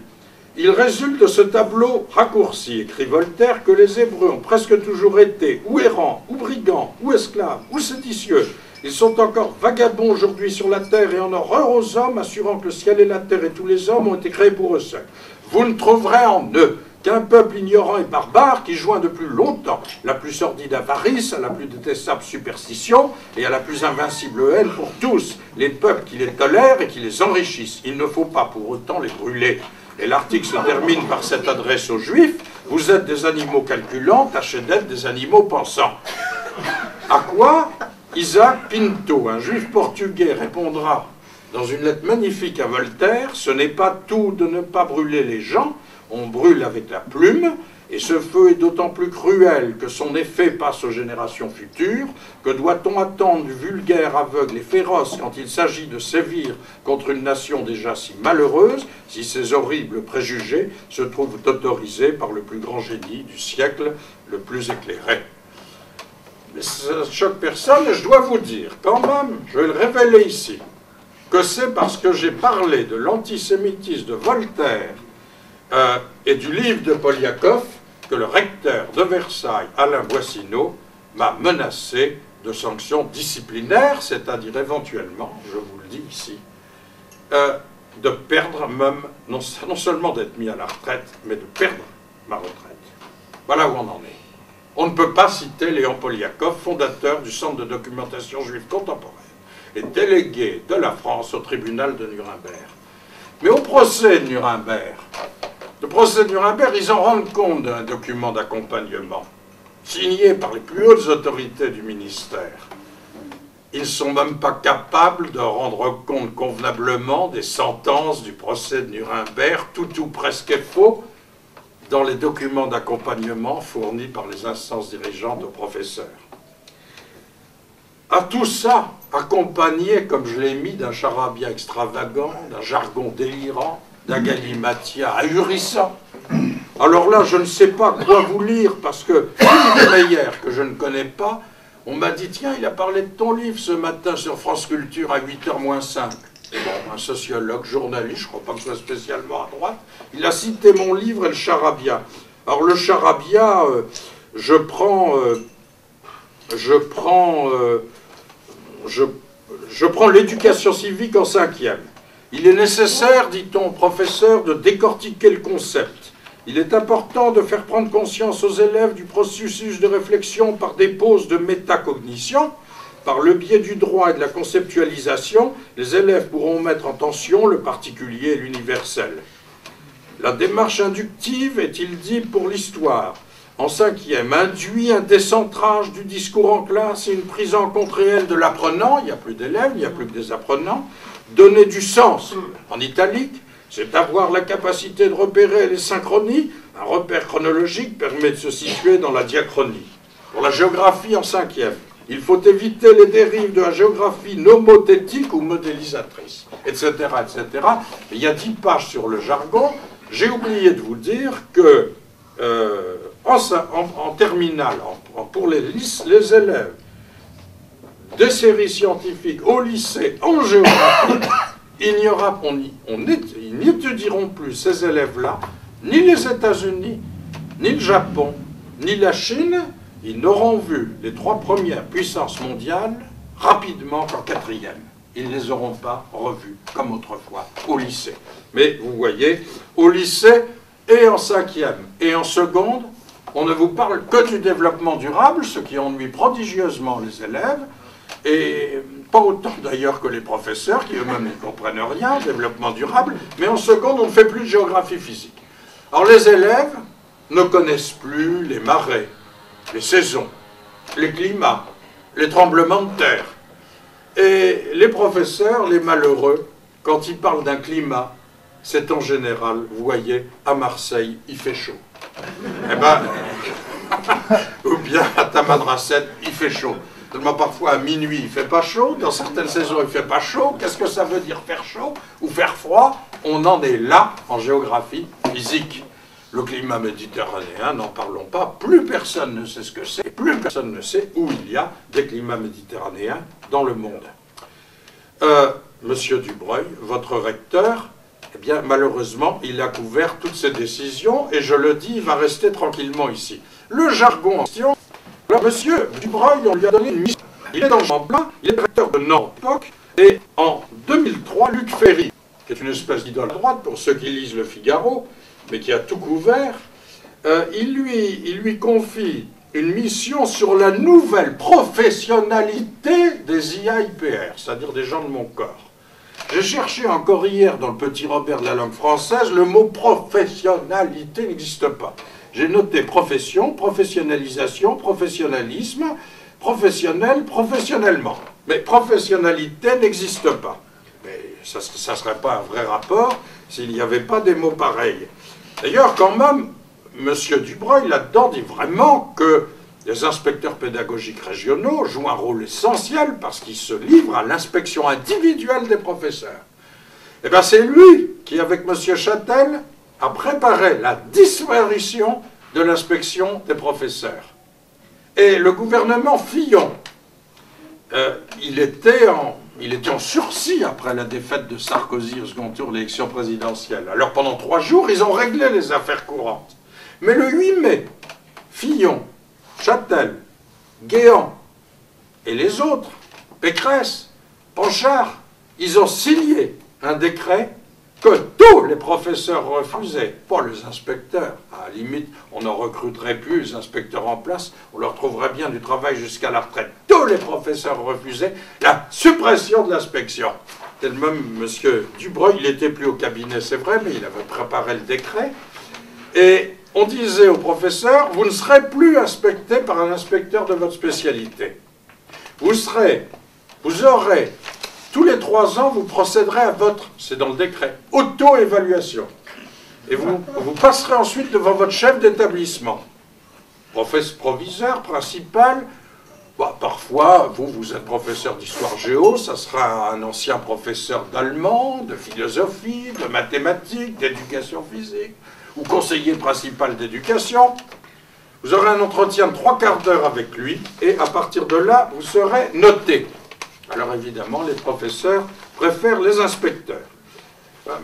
Il résulte de ce tableau raccourci, écrit Voltaire, que les Hébreux ont presque toujours été ou errants, ou brigands, ou esclaves, ou séditieux. Ils sont encore vagabonds aujourd'hui sur la terre et en horreur aux hommes, assurant que le ciel et la terre et tous les hommes ont été créés pour eux seuls. Vous ne trouverez en eux qu'un peuple ignorant et barbare qui joint depuis longtemps la plus sordide avarice, à la plus détestable superstition et à la plus invincible haine pour tous les peuples qui les tolèrent et qui les enrichissent. Il ne faut pas pour autant les brûler. Et l'article se termine par cette adresse aux Juifs. Vous êtes des animaux calculants, tâchez d'être des animaux pensants. À quoi Isaac Pinto, un juif portugais, répondra dans une lettre magnifique à Voltaire, ce n'est pas tout de ne pas brûler les gens, on brûle avec la plume, Et ce feu est d'autant plus cruel que son effet passe aux générations futures. Que doit-on attendre du vulgaire, aveugle et féroce quand il s'agit de sévir contre une nation déjà si malheureuse, si ces horribles préjugés se trouvent autorisés par le plus grand génie du siècle le plus éclairé? Mais ça ne choque personne, et je dois vous dire, quand même, je vais le révéler ici, que c'est parce que j'ai parlé de l'antisémitisme de Voltaire et du livre de Poliakov que le recteur de Versailles, Alain Boissineau, m'a menacé de sanctions disciplinaires, c'est-à-dire éventuellement, je vous le dis ici, de perdre même, non seulement d'être mis à la retraite, mais de perdre ma retraite. Voilà où on en est. On ne peut pas citer Léon Poliakov, fondateur du Centre de documentation juive contemporaine et délégué de la France au tribunal de Nuremberg. Mais au procès de Nuremberg, ils en rendent compte d'un document d'accompagnement signé par les plus hautes autorités du ministère. Ils ne sont même pas capables de rendre compte convenablement des sentences du procès de Nuremberg, tout ou presque faux, dans les documents d'accompagnement fournis par les instances dirigeantes aux professeurs. À tout ça, accompagné, comme je l'ai mis, d'un charabia extravagant, d'un jargon délirant, d'un galimatia ahurissant. Alors là, je ne sais pas quoi vous lire, parce que Philippe Meyer, que je ne connais pas, on m'a dit, tiens, il a parlé de ton livre ce matin sur France Culture à 8h moins 5. Bon, un sociologue, journaliste, je ne crois pas que ce soit spécialement à droite, il a cité mon livre et le charabia. Alors le charabia, je prends l'éducation civique en 5e. Il est nécessaire, dit-on, professeur, de décortiquer le concept. Il est important de faire prendre conscience aux élèves du processus de réflexion par des pauses de métacognition. Par le biais du droit et de la conceptualisation, les élèves pourront mettre en tension le particulier et l'universel. La démarche inductive, est-il dit, pour l'histoire, en 5e, induit un décentrage du discours en classe et une prise en compte réelle de l'apprenant, il n'y a plus d'élèves, il n'y a plus que des apprenants, donner du sens, en italique, c'est avoir la capacité de repérer les synchronies, un repère chronologique permet de se situer dans la diachronie. Pour la géographie en 5e, il faut éviter les dérives de la géographie nomothétique ou modélisatrice, etc., etc. Il y a 10 pages sur le jargon. J'ai oublié de vous dire que en terminale, pour les élèves des séries scientifiques au lycée en géographie, ils n'étudieront plus ces élèves-là, ni les États-Unis, ni le Japon, ni la Chine. Ils n'auront vu les 3 premières puissances mondiales rapidement qu'en 4e. Ils ne les auront pas revus comme autrefois au lycée. Mais vous voyez, au lycée et en 5e et en seconde, on ne vous parle que du développement durable, ce qui ennuie prodigieusement les élèves, et pas autant d'ailleurs que les professeurs, qui eux-mêmes ne comprennent rien, développement durable, mais en seconde, on ne fait plus de géographie physique. Alors les élèves ne connaissent plus les marées, les saisons, les climats, les tremblements de terre. Et les professeurs, les malheureux, quand ils parlent d'un climat, c'est en général, vous voyez, à Marseille, il fait chaud. Eh ben, ou bien à Tamanrasset, il fait chaud. Seulement parfois à minuit, il ne fait pas chaud. Dans certaines saisons, il ne fait pas chaud. Qu'est-ce que ça veut dire faire chaud ou faire froid? On en est là en géographie physique. Le climat méditerranéen, n'en parlons pas. Plus personne ne sait ce que c'est. Plus personne ne sait où il y a des climats méditerranéens dans le monde. Monsieur Dubreuil, votre recteur, eh bien, malheureusement, il a couvert toutes ces décisions, et je le dis, il va rester tranquillement ici. Le jargon en question, alors, monsieur Dubreuil, on lui a donné une mission. Il est dans le champ plein, il est recteur de Nord-Poc, et en 2003, Luc Ferry, qui est une espèce d'idole à droite pour ceux qui lisent Le Figaro, mais qui a tout couvert, il lui confie une mission sur la nouvelle professionnalité des IAIPR, c'est-à-dire des gens de mon corps. J'ai cherché encore hier dans le petit Robert de la langue française, le mot professionnalité n'existe pas. J'ai noté profession, professionnalisation, professionnalisme, professionnel, professionnellement. Mais professionnalité n'existe pas. Mais ça ne serait pas un vrai rapport s'il n'y avait pas des mots pareils. D'ailleurs, quand même, M. Dubreuil, là-dedans, dit vraiment que les inspecteurs pédagogiques régionaux jouent un rôle essentiel parce qu'ils se livrent à l'inspection individuelle des professeurs. Et bien c'est lui qui, avec M. Châtel, a préparé la disparition de l'inspection des professeurs. Et le gouvernement Fillon, il était en sursis après la défaite de Sarkozy au second tour de l'élection présidentielle. Alors pendant 3 jours, ils ont réglé les affaires courantes. Mais le 8 mai, Fillon, Châtel, Guéant et les autres, Pécresse, Panchard, ils ont signé un décret que tous les professeurs refusaient, pas les inspecteurs. À la limite, on n'en recruterait plus les inspecteurs en place, on leur trouverait bien du travail jusqu'à la retraite. Tous les professeurs refusaient la suppression de l'inspection. C'est le même M. Dubreuil, il n'était plus au cabinet, c'est vrai, mais il avait préparé le décret. Et on disait aux professeurs, vous ne serez plus inspecté par un inspecteur de votre spécialité. Vous aurez, tous les 3 ans, vous procéderez à votre, c'est dans le décret, auto-évaluation. Et vous passerez ensuite devant votre chef d'établissement. Professeur proviseur, principal, bah, parfois, vous êtes professeur d'histoire géo, ça sera un ancien professeur d'allemand, de philosophie, de mathématiques, d'éducation physique, ou conseiller principal d'éducation. Vous aurez un entretien de 3/4 d'heure avec lui, et à partir de là, vous serez noté. Alors évidemment, les professeurs préfèrent les inspecteurs.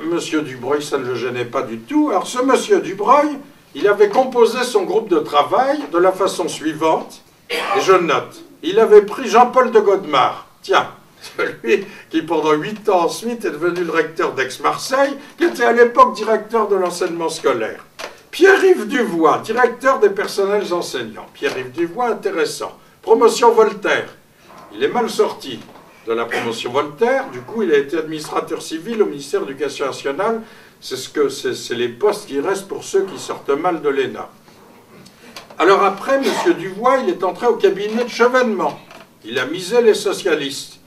Monsieur Dubreuil, ça ne le gênait pas du tout. Alors ce monsieur Dubreuil, il avait composé son groupe de travail de la façon suivante, et je note. Il avait pris Jean-Paul de Godemar, tiens, celui qui pendant 8 ans ensuite est devenu le recteur d'Aix-Marseille, qui était à l'époque directeur de l'enseignement scolaire. Pierre-Yves Duvois, directeur des personnels enseignants. Pierre-Yves Duvois, intéressant. Promotion Voltaire. Il est mal sorti de la promotion Voltaire. Du coup, il a été administrateur civil au ministère de l'Éducation nationale. C'est les postes qui restent pour ceux qui sortent mal de l'ENA. Alors après, M. Duvois, il est entré au cabinet de Chevènement. Il a misé les socialistes.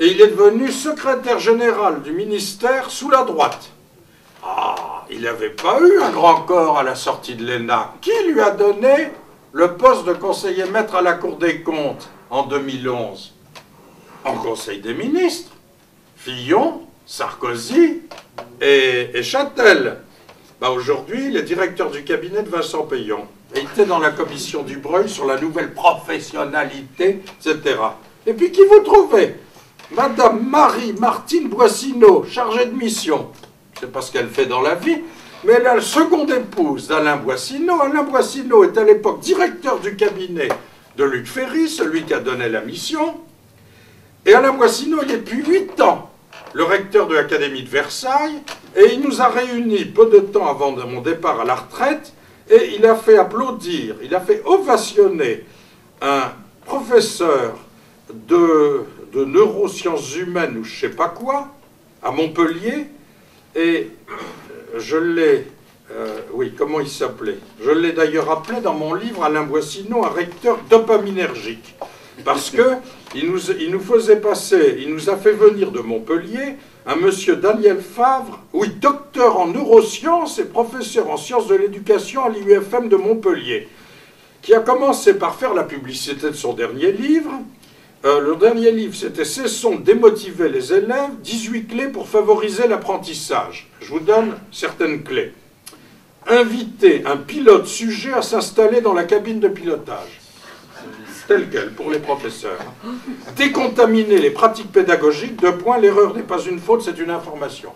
Et il est devenu secrétaire général du ministère sous la droite. Ah, il n'avait pas eu un grand corps à la sortie de l'ENA. Qui lui a donné le poste de conseiller maître à la Cour des comptes en 2011? En Conseil des ministres. Fillon, Sarkozy et Châtel. Bah aujourd'hui, il est directeur du cabinet de Vincent Payon. Et il était dans la commission Dubreuil sur la nouvelle professionnalité, etc. Et puis qui vous trouvez? Madame Marie-Martine Boissineau, chargée de mission. Je ne sais pas ce qu'elle fait dans la vie, mais elle est la seconde épouse d'Alain Boissineau. Alain Boissineau est à l'époque directeur du cabinet de Luc Ferry, celui qui a donné la mission. Et Alain Boissineau, il est depuis 8 ans le recteur de l'Académie de Versailles, et il nous a réunis peu de temps avant mon départ à la retraite, et il a fait applaudir, il a fait ovationner un professeur de neurosciences humaines ou je ne sais pas quoi, à Montpellier, et je l'ai, oui, comment il s'appelait? Je l'ai d'ailleurs appelé dans mon livre, Alain Boissineau, un recteur dopaminergique, parce qu'il nous faisait passer, il nous a fait venir de Montpellier un monsieur Daniel Favre, oui, docteur en neurosciences et professeur en sciences de l'éducation à l'IUFM de Montpellier, qui a commencé par faire la publicité de son dernier livre. Le dernier livre, c'était « Cessons de démotiver les élèves, 18 clés pour favoriser l'apprentissage ». Je vous donne certaines clés. Inviter un pilote sujet à s'installer dans la cabine de pilotage, tel quel, pour les professeurs. Décontaminer les pratiques pédagogiques, 2 points, l'erreur n'est pas une faute, c'est une information.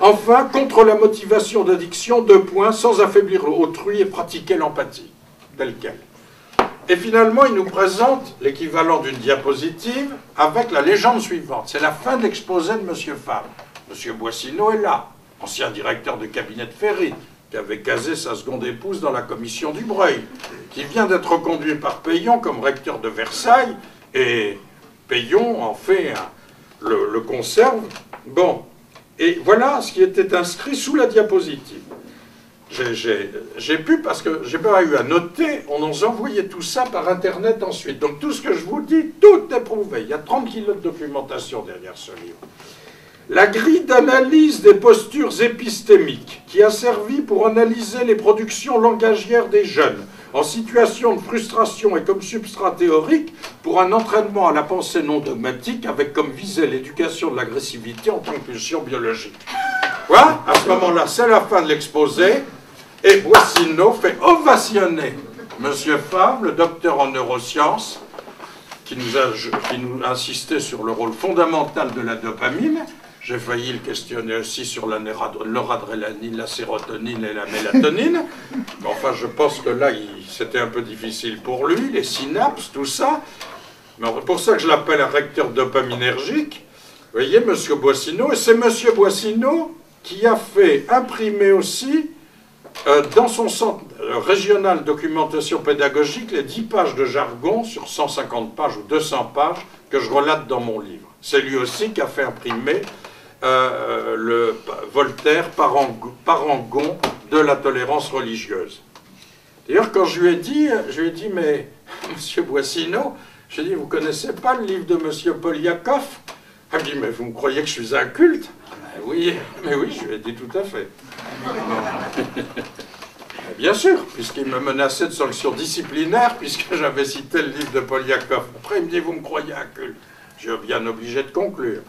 Enfin, contre la motivation d'addiction, 2 points, sans affaiblir autrui et pratiquer l'empathie, tel quel. Et finalement, il nous présente l'équivalent d'une diapositive avec la légende suivante. C'est la fin de l'exposé de M. Favre. M. Boissineau est là, ancien directeur de cabinet de Ferry, qui avait casé sa seconde épouse dans la commission Dubreuil, qui vient d'être reconduit par Payon comme recteur de Versailles, et Payon en fait le conserve. Bon, et voilà ce qui était inscrit sous la diapositive. J'ai pu, parce que j'ai pas eu à noter, on nous envoyait tout ça par Internet ensuite. Donc tout ce que je vous dis, tout est prouvé. Il y a 30 kilos de documentation derrière ce livre. La grille d'analyse des postures épistémiques qui a servi pour analyser les productions langagières des jeunes en situation de frustration et comme substrat théorique pour un entraînement à la pensée non dogmatique avec comme visée l'éducation de l'agressivité en tant que pulsion biologique. Voilà, à ce moment-là, c'est la fin de l'exposé et Boissineau fait ovationner M. Fabre, le docteur en neurosciences, qui nous a insisté sur le rôle fondamental de la dopamine. J'ai failli le questionner aussi sur la noradrénaline, la sérotonine et la mélatonine. Enfin, je pense que là, c'était un peu difficile pour lui, les synapses, tout ça. Mais c'est pour ça que je l'appelle un recteur dopaminergique. Vous voyez, M. Boissineau, et c'est M. Boissineau qui a fait imprimer aussi, dans son centre régional de documentation pédagogique, les 10 pages de jargon sur 150 pages ou 200 pages que je relate dans mon livre. C'est lui aussi qui a fait imprimer le Voltaire, parangon de la tolérance religieuse. D'ailleurs, quand je lui ai dit, mais Monsieur Boissineau, je lui ai dit, vous ne connaissez pas le livre de Monsieur Poliakov? Il me dit, mais vous me croyez que je suis inculte? Oui, mais oui, je lui ai dit tout à fait. Bien sûr, puisqu'il me menaçait de sanctions disciplinaires, puisque j'avais cité le livre de Poliakov. Après, il me dit, vous me croyez inculte? Je suis bien obligé de conclure.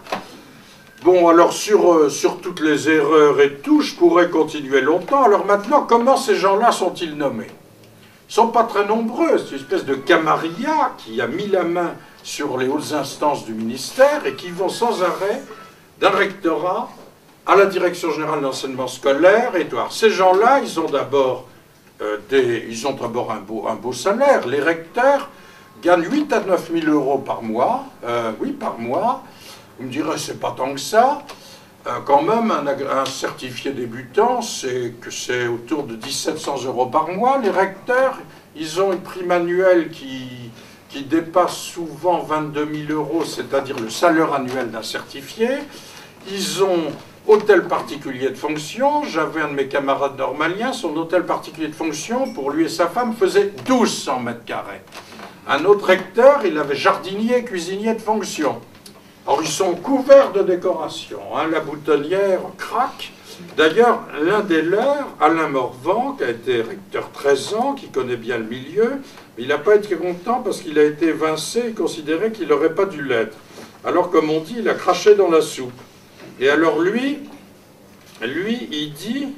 Bon, alors sur toutes les erreurs et tout, je pourrais continuer longtemps. Alors maintenant, comment ces gens-là sont-ils nommés? Ils ne sont pas très nombreux. C'est une espèce de camarilla qui a mis la main sur les hautes instances du ministère et qui vont sans arrêt d'un rectorat à la direction générale de l'enseignement scolaire et tout. Alors, ces gens-là, ils ont d'abord un beau salaire. Les recteurs gagnent 8 à 9 000 euros par mois. Oui, par mois. Vous me direz, c'est pas tant que ça. Quand même, un certifié débutant, c'est autour de 1 700 euros par mois. Les recteurs, ils ont une prime annuelle qui dépasse souvent 22 000 euros, c'est-à-dire le salaire annuel d'un certifié. Ils ont hôtel particulier de fonction. J'avais un de mes camarades normaliens, son hôtel particulier de fonction, pour lui et sa femme, faisait 1200 mètres carrés. Un autre recteur, il avait jardinier et cuisinier de fonction. Alors, ils sont couverts de décorations. Hein. La boutonnière craque. D'ailleurs, l'un des leurs, Alain Morvan, qui a été recteur 13 ans, qui connaît bien le milieu, mais il n'a pas été content parce qu'il a été évincé et considéré qu'il n'aurait pas dû l'être. Alors, comme on dit, il a craché dans la soupe. Et alors, lui, il dit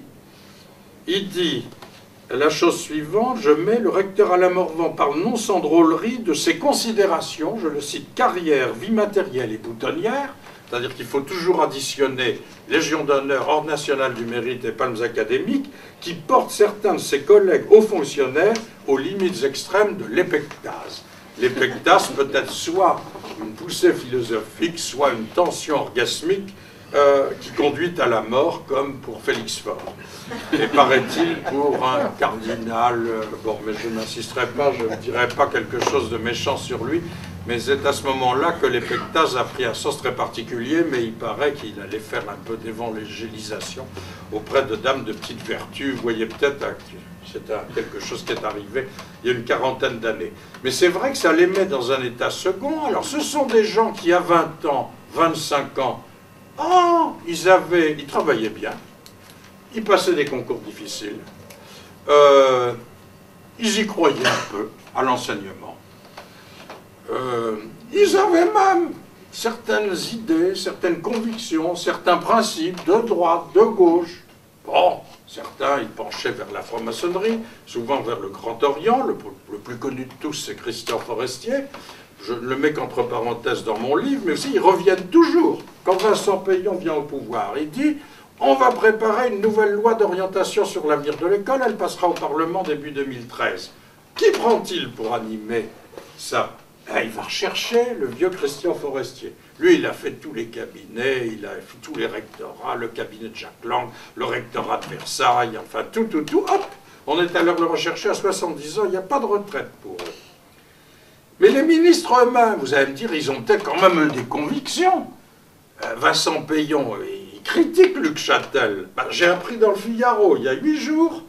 la chose suivante, je mets le recteur Alain Morvan parle non sans drôlerie de ses considérations, je le cite, carrière, vie matérielle et boutonnière, c'est-à-dire qu'il faut toujours additionner Légion d'honneur, Ordre national du mérite et palmes académiques, qui portent certains de ses collègues hauts fonctionnaires aux limites extrêmes de l'épectase. L'épectase peut être soit une poussée philosophique, soit une tension orgasmique, qui conduit à la mort, comme pour Félix Faure. Et paraît-il pour un cardinal, bon, mais je n'insisterai pas, je ne dirai pas quelque chose de méchant sur lui, mais c'est à ce moment-là que l'épectase a pris un sens très particulier, mais il paraît qu'il allait faire un peu d'évangélisation auprès de dames de petite vertu. Vous voyez peut-être, c'est quelque chose qui est arrivé il y a une quarantaine d'années. Mais c'est vrai que ça les met dans un état second. Alors ce sont des gens qui, à 20 ans, 25 ans, ils travaillaient bien, ils passaient des concours difficiles, ils y croyaient un peu à l'enseignement. Ils avaient même certaines idées, certaines convictions, certains principes de droite, de gauche. Bon, certains, ils penchaient vers la franc-maçonnerie, souvent vers le Grand Orient, le plus connu de tous, c'est Christian Forestier. Je ne le mets qu'entre parenthèses dans mon livre, mais aussi ils reviennent toujours. Quand Vincent Peillon vient au pouvoir, il dit « On va préparer une nouvelle loi d'orientation sur l'avenir de l'école, elle passera au Parlement début 2013. » Qui prend-il pour animer ça? Il va rechercher le vieux Christian Forestier. Lui, il a fait tous les cabinets, il a fait tous les rectorats, le cabinet de Jacques Lang, le rectorat de Versailles, enfin tout, hop, on est à l'heure de le rechercher à 70 ans, il n'y a pas de retraite pour eux. Mais les ministres eux-mêmes, vous allez me dire, ils ont peut-être quand même des convictions. Vincent Peillon, il critique Luc Châtel. J'ai appris dans le Figaro, il y a 8 jours,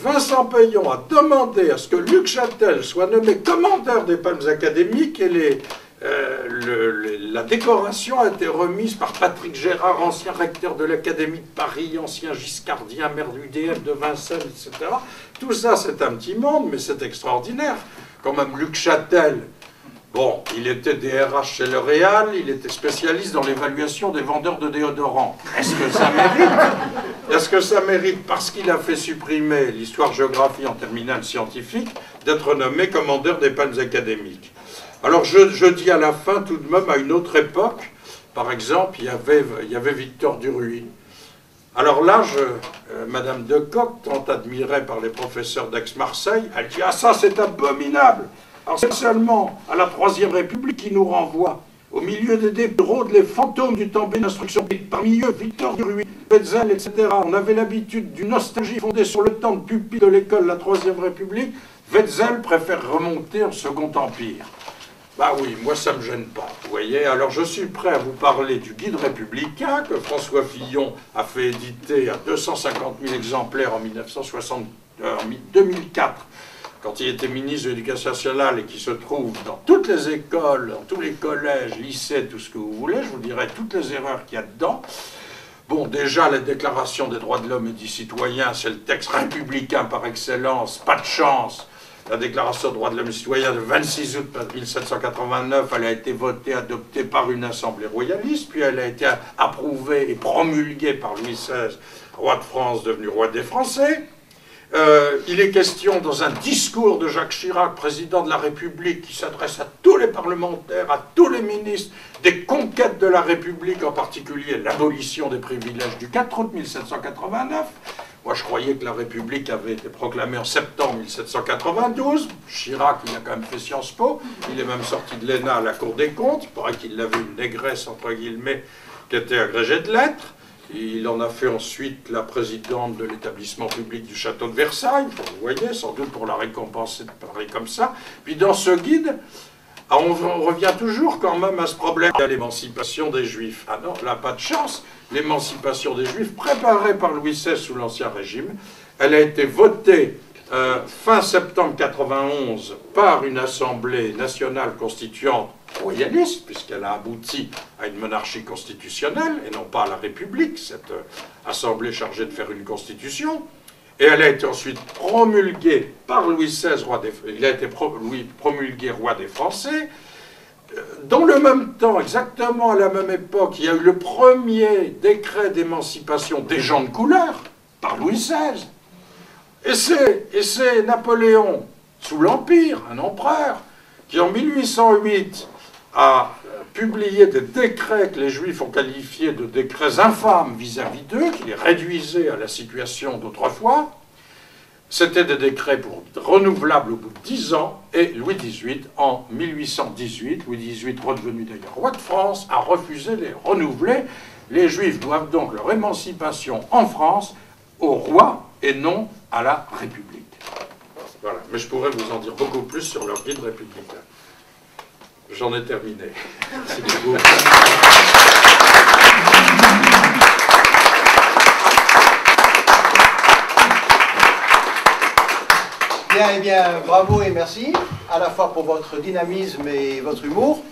Vincent Peillon a demandé à ce que Luc Châtel soit nommé commandeur des palmes académiques et la décoration a été remise par Patrick Gérard, ancien recteur de l'Académie de Paris, ancien giscardien, maire du DF de Vincennes, etc. Tout ça, c'est un petit monde, mais c'est extraordinaire. Quand même, Luc Châtel, bon, il était DRH chez L'Oréal, il était spécialiste dans l'évaluation des vendeurs de déodorants. Est-ce que ça mérite? Est-ce que ça mérite, parce qu'il a fait supprimer l'histoire-géographie en terminale scientifique, d'être nommé commandeur des palmes académiques? Alors je dis à la fin, tout de même, à une autre époque, par exemple, il y avait Victor Duruy. Alors là, Madame de Coq, tant admirée par les professeurs d'Aix-Marseille, elle dit « Ah ça, c'est abominable !» Alors c'est seulement à la Troisième République qui nous renvoie. Au milieu des débats rôdent les fantômes du temps d'instruction. Parmi eux, Victor Duruy, Wetzel, etc. On avait l'habitude d'une nostalgie fondée sur le temps de pupitre de l'école La Troisième République. Wetzel préfère remonter au Second Empire. Bah oui, moi ça ne me gêne pas, vous voyez. Alors je suis prêt à vous parler du guide républicain que François Fillon a fait éditer à 250 000 exemplaires en 2004, quand il était ministre de l'Éducation nationale et qui se trouve dans toutes les écoles, dans tous les collèges, lycées, tout ce que vous voulez. Je vous dirai toutes les erreurs qu'il y a dedans. Bon, déjà, la Déclaration des droits de l'homme et du citoyen, c'est le texte républicain par excellence, pas de chance. La Déclaration des droits de l'homme et du citoyen de 26 août 1789, elle a été votée, adoptée par une assemblée royaliste, puis elle a été approuvée et promulguée par Louis XVI, roi de France, devenu roi des Français. Il est question dans un discours de Jacques Chirac, président de la République, qui s'adresse à tous les parlementaires, à tous les ministres, des conquêtes de la République, en particulier l'abolition des privilèges du 4 août 1789. Moi, je croyais que la République avait été proclamée en septembre 1792. Chirac, il a quand même fait Sciences Po. Il est même sorti de l'ENA à la Cour des comptes. Il paraît qu'il avait une négresse, entre guillemets, qui était agrégée de lettres. Il en a fait ensuite la présidente de l'établissement public du château de Versailles. Vous voyez, sans doute pour la récompenser de parler comme ça. Puis dans ce guide, on revient toujours quand même à ce problème de l'émancipation des Juifs. Ah non, là, pas de chance. L'émancipation des Juifs, préparée par Louis XVI sous l'Ancien Régime, elle a été votée fin septembre 91 par une Assemblée nationale constituante royaliste, puisqu'elle a abouti à une monarchie constitutionnelle, et non pas à la République, cette Assemblée chargée de faire une constitution. Et elle a été ensuite promulguée par Louis XVI, il a été promulgué roi des Français. Dans le même temps, exactement à la même époque, il y a eu le premier décret d'émancipation des gens de couleur par Louis XVI. Et c'est Napoléon, sous l'Empire, un empereur, qui en 1808 a publié des décrets que les Juifs ont qualifiés de décrets infâmes vis-à-vis d'eux, qui les réduisaient à la situation d'autrefois. C'était des décrets renouvelables au bout de 10 ans, et Louis XVIII, en 1818, Louis XVIII, redevenu d'ailleurs roi de France, a refusé de les renouveler. Les Juifs doivent donc leur émancipation en France au roi et non à la République. Voilà, mais je pourrais vous en dire beaucoup plus sur leur guide républicain. J'en ai terminé. C'est du beau. Bien, eh bien, bravo et merci, à la fois pour votre dynamisme et votre humour.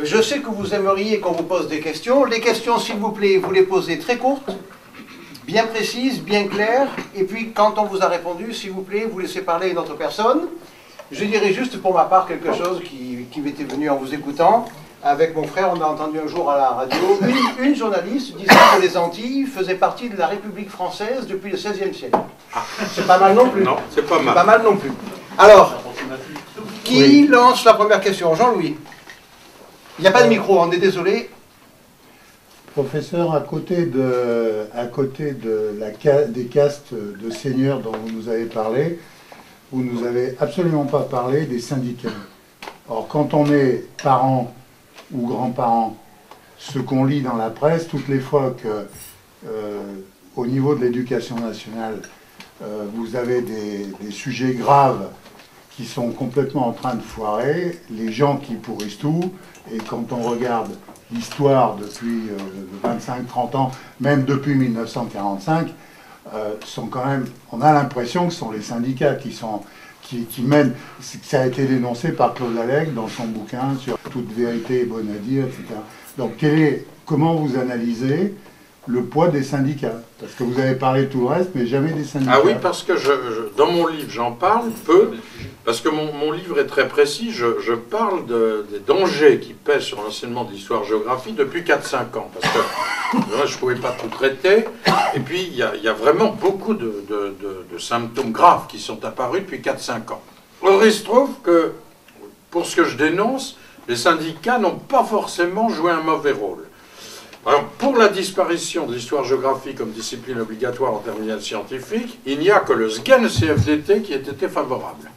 Je sais que vous aimeriez qu'on vous pose des questions. Les questions, s'il vous plaît, vous les posez très courtes, bien précises, bien claires. Et puis, quand on vous a répondu, s'il vous plaît, vous laissez parler une autre personne. Je dirais juste pour ma part quelque chose qui m'était venu en vous écoutant. Avec mon frère, on a entendu un jour à la radio une journaliste disant que les Antilles faisaient partie de la République française depuis le XVIe siècle. C'est pas mal non plus. Non, c'est pas mal. Pas mal non plus. Alors, qui lance la première question? Jean-Louis. Il n'y a pas de micro, on est désolé. Professeur, à côté des castes de seigneurs dont vous nous avez parlé, vous nous avez absolument pas parlé des syndicats. Or, quand on est parent ou grands-parents, ce qu'on lit dans la presse, toutes les fois que, au niveau de l'éducation nationale, vous avez des sujets graves qui sont complètement en train de foirer, les gens qui pourrissent tout, et quand on regarde l'histoire depuis 25-30 ans, même depuis 1945, sont quand même, on a l'impression que ce sont les syndicats qui sont qui mène, ça a été dénoncé par Claude Allègre dans son bouquin sur toute vérité est bonne à dire, etc. Donc comment vous analysez le poids des syndicats? Parce que vous avez parlé de tout le reste, mais jamais des syndicats. Ah oui, parce que dans mon livre, j'en parle peu, parce que mon livre est très précis, je parle des dangers qui pèsent sur l'enseignement de l'histoire-géographie depuis 4-5 ans, parce que je ne pouvais pas tout traiter, et puis il y a vraiment beaucoup de symptômes graves qui sont apparus depuis 4-5 ans. Or, il se trouve que, pour ce que je dénonce, les syndicats n'ont pas forcément joué un mauvais rôle. Alors, pour la disparition de l'histoire-géographie comme discipline obligatoire en terminale scientifique, il n'y a que le SGEN-CFDT qui ait été favorable.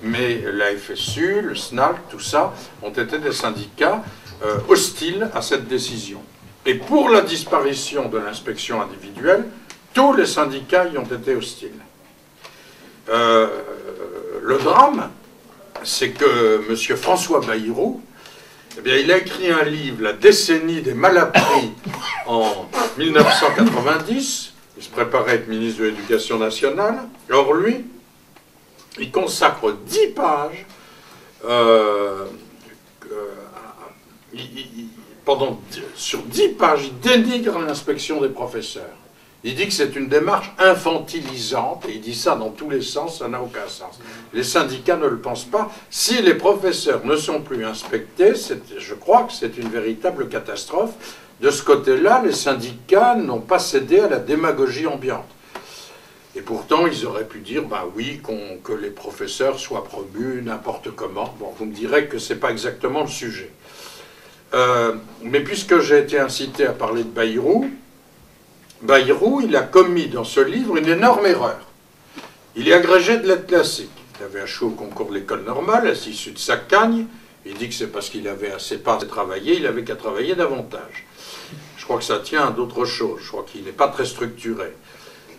Mais la FSU, le SNALC, tout ça, ont été des syndicats hostiles à cette décision. Et pour la disparition de l'inspection individuelle, tous les syndicats y ont été hostiles. Le drame, c'est que M. François Bayrou, eh bien, il a écrit un livre, La décennie des malappris, en 1990. Il se préparait à être ministre de l'Éducation nationale. Or, lui, il consacre 10 pages, sur 10 pages, il dénigre l'inspection des professeurs. Il dit que c'est une démarche infantilisante, et il dit ça dans tous les sens, ça n'a aucun sens. Les syndicats ne le pensent pas. Si les professeurs ne sont plus inspectés, je crois que c'est une véritable catastrophe. De ce côté-là, les syndicats n'ont pas cédé à la démagogie ambiante. Et pourtant, ils auraient pu dire, bah oui, que les professeurs soient promus n'importe comment. Bon, vous me direz que ce n'est pas exactement le sujet. Mais puisque j'ai été incité à parler de Bayrou, il a commis dans ce livre une énorme erreur. Il est agrégé de lettres classiques. Il avait échoué au concours de l'école normale, issu de Saccagne. Il dit que c'est parce qu'il avait pas assez travaillé, il avait qu'à travailler davantage. Je crois que ça tient à d'autres choses. Je crois qu'il n'est pas très structuré.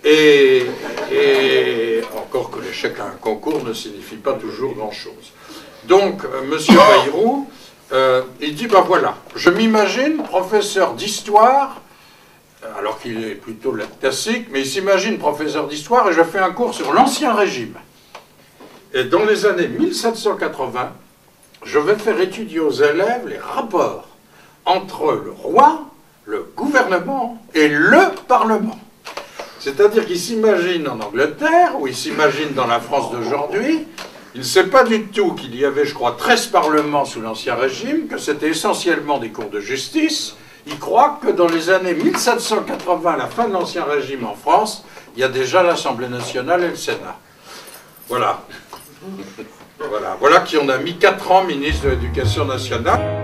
Et encore que l'échec à un concours ne signifie pas toujours grand-chose. Donc, M. Bayrou, il dit, ben voilà, je m'imagine professeur d'histoire, alors qu'il est plutôt classique, mais il s'imagine professeur d'histoire et je fais un cours sur l'Ancien Régime. Et dans les années 1780, je vais faire étudier aux élèves les rapports entre le roi, le gouvernement et le Parlement. C'est-à-dire qu'il s'imagine en Angleterre, ou il s'imagine dans la France d'aujourd'hui, il ne sait pas du tout qu'il y avait, je crois, 13 parlements sous l'Ancien Régime, que c'était essentiellement des cours de justice. Il croit que dans les années 1780, la fin de l'Ancien Régime en France, il y a déjà l'Assemblée nationale et le Sénat. Voilà. Voilà qui on a mis 4 ans ministre de l'Éducation nationale.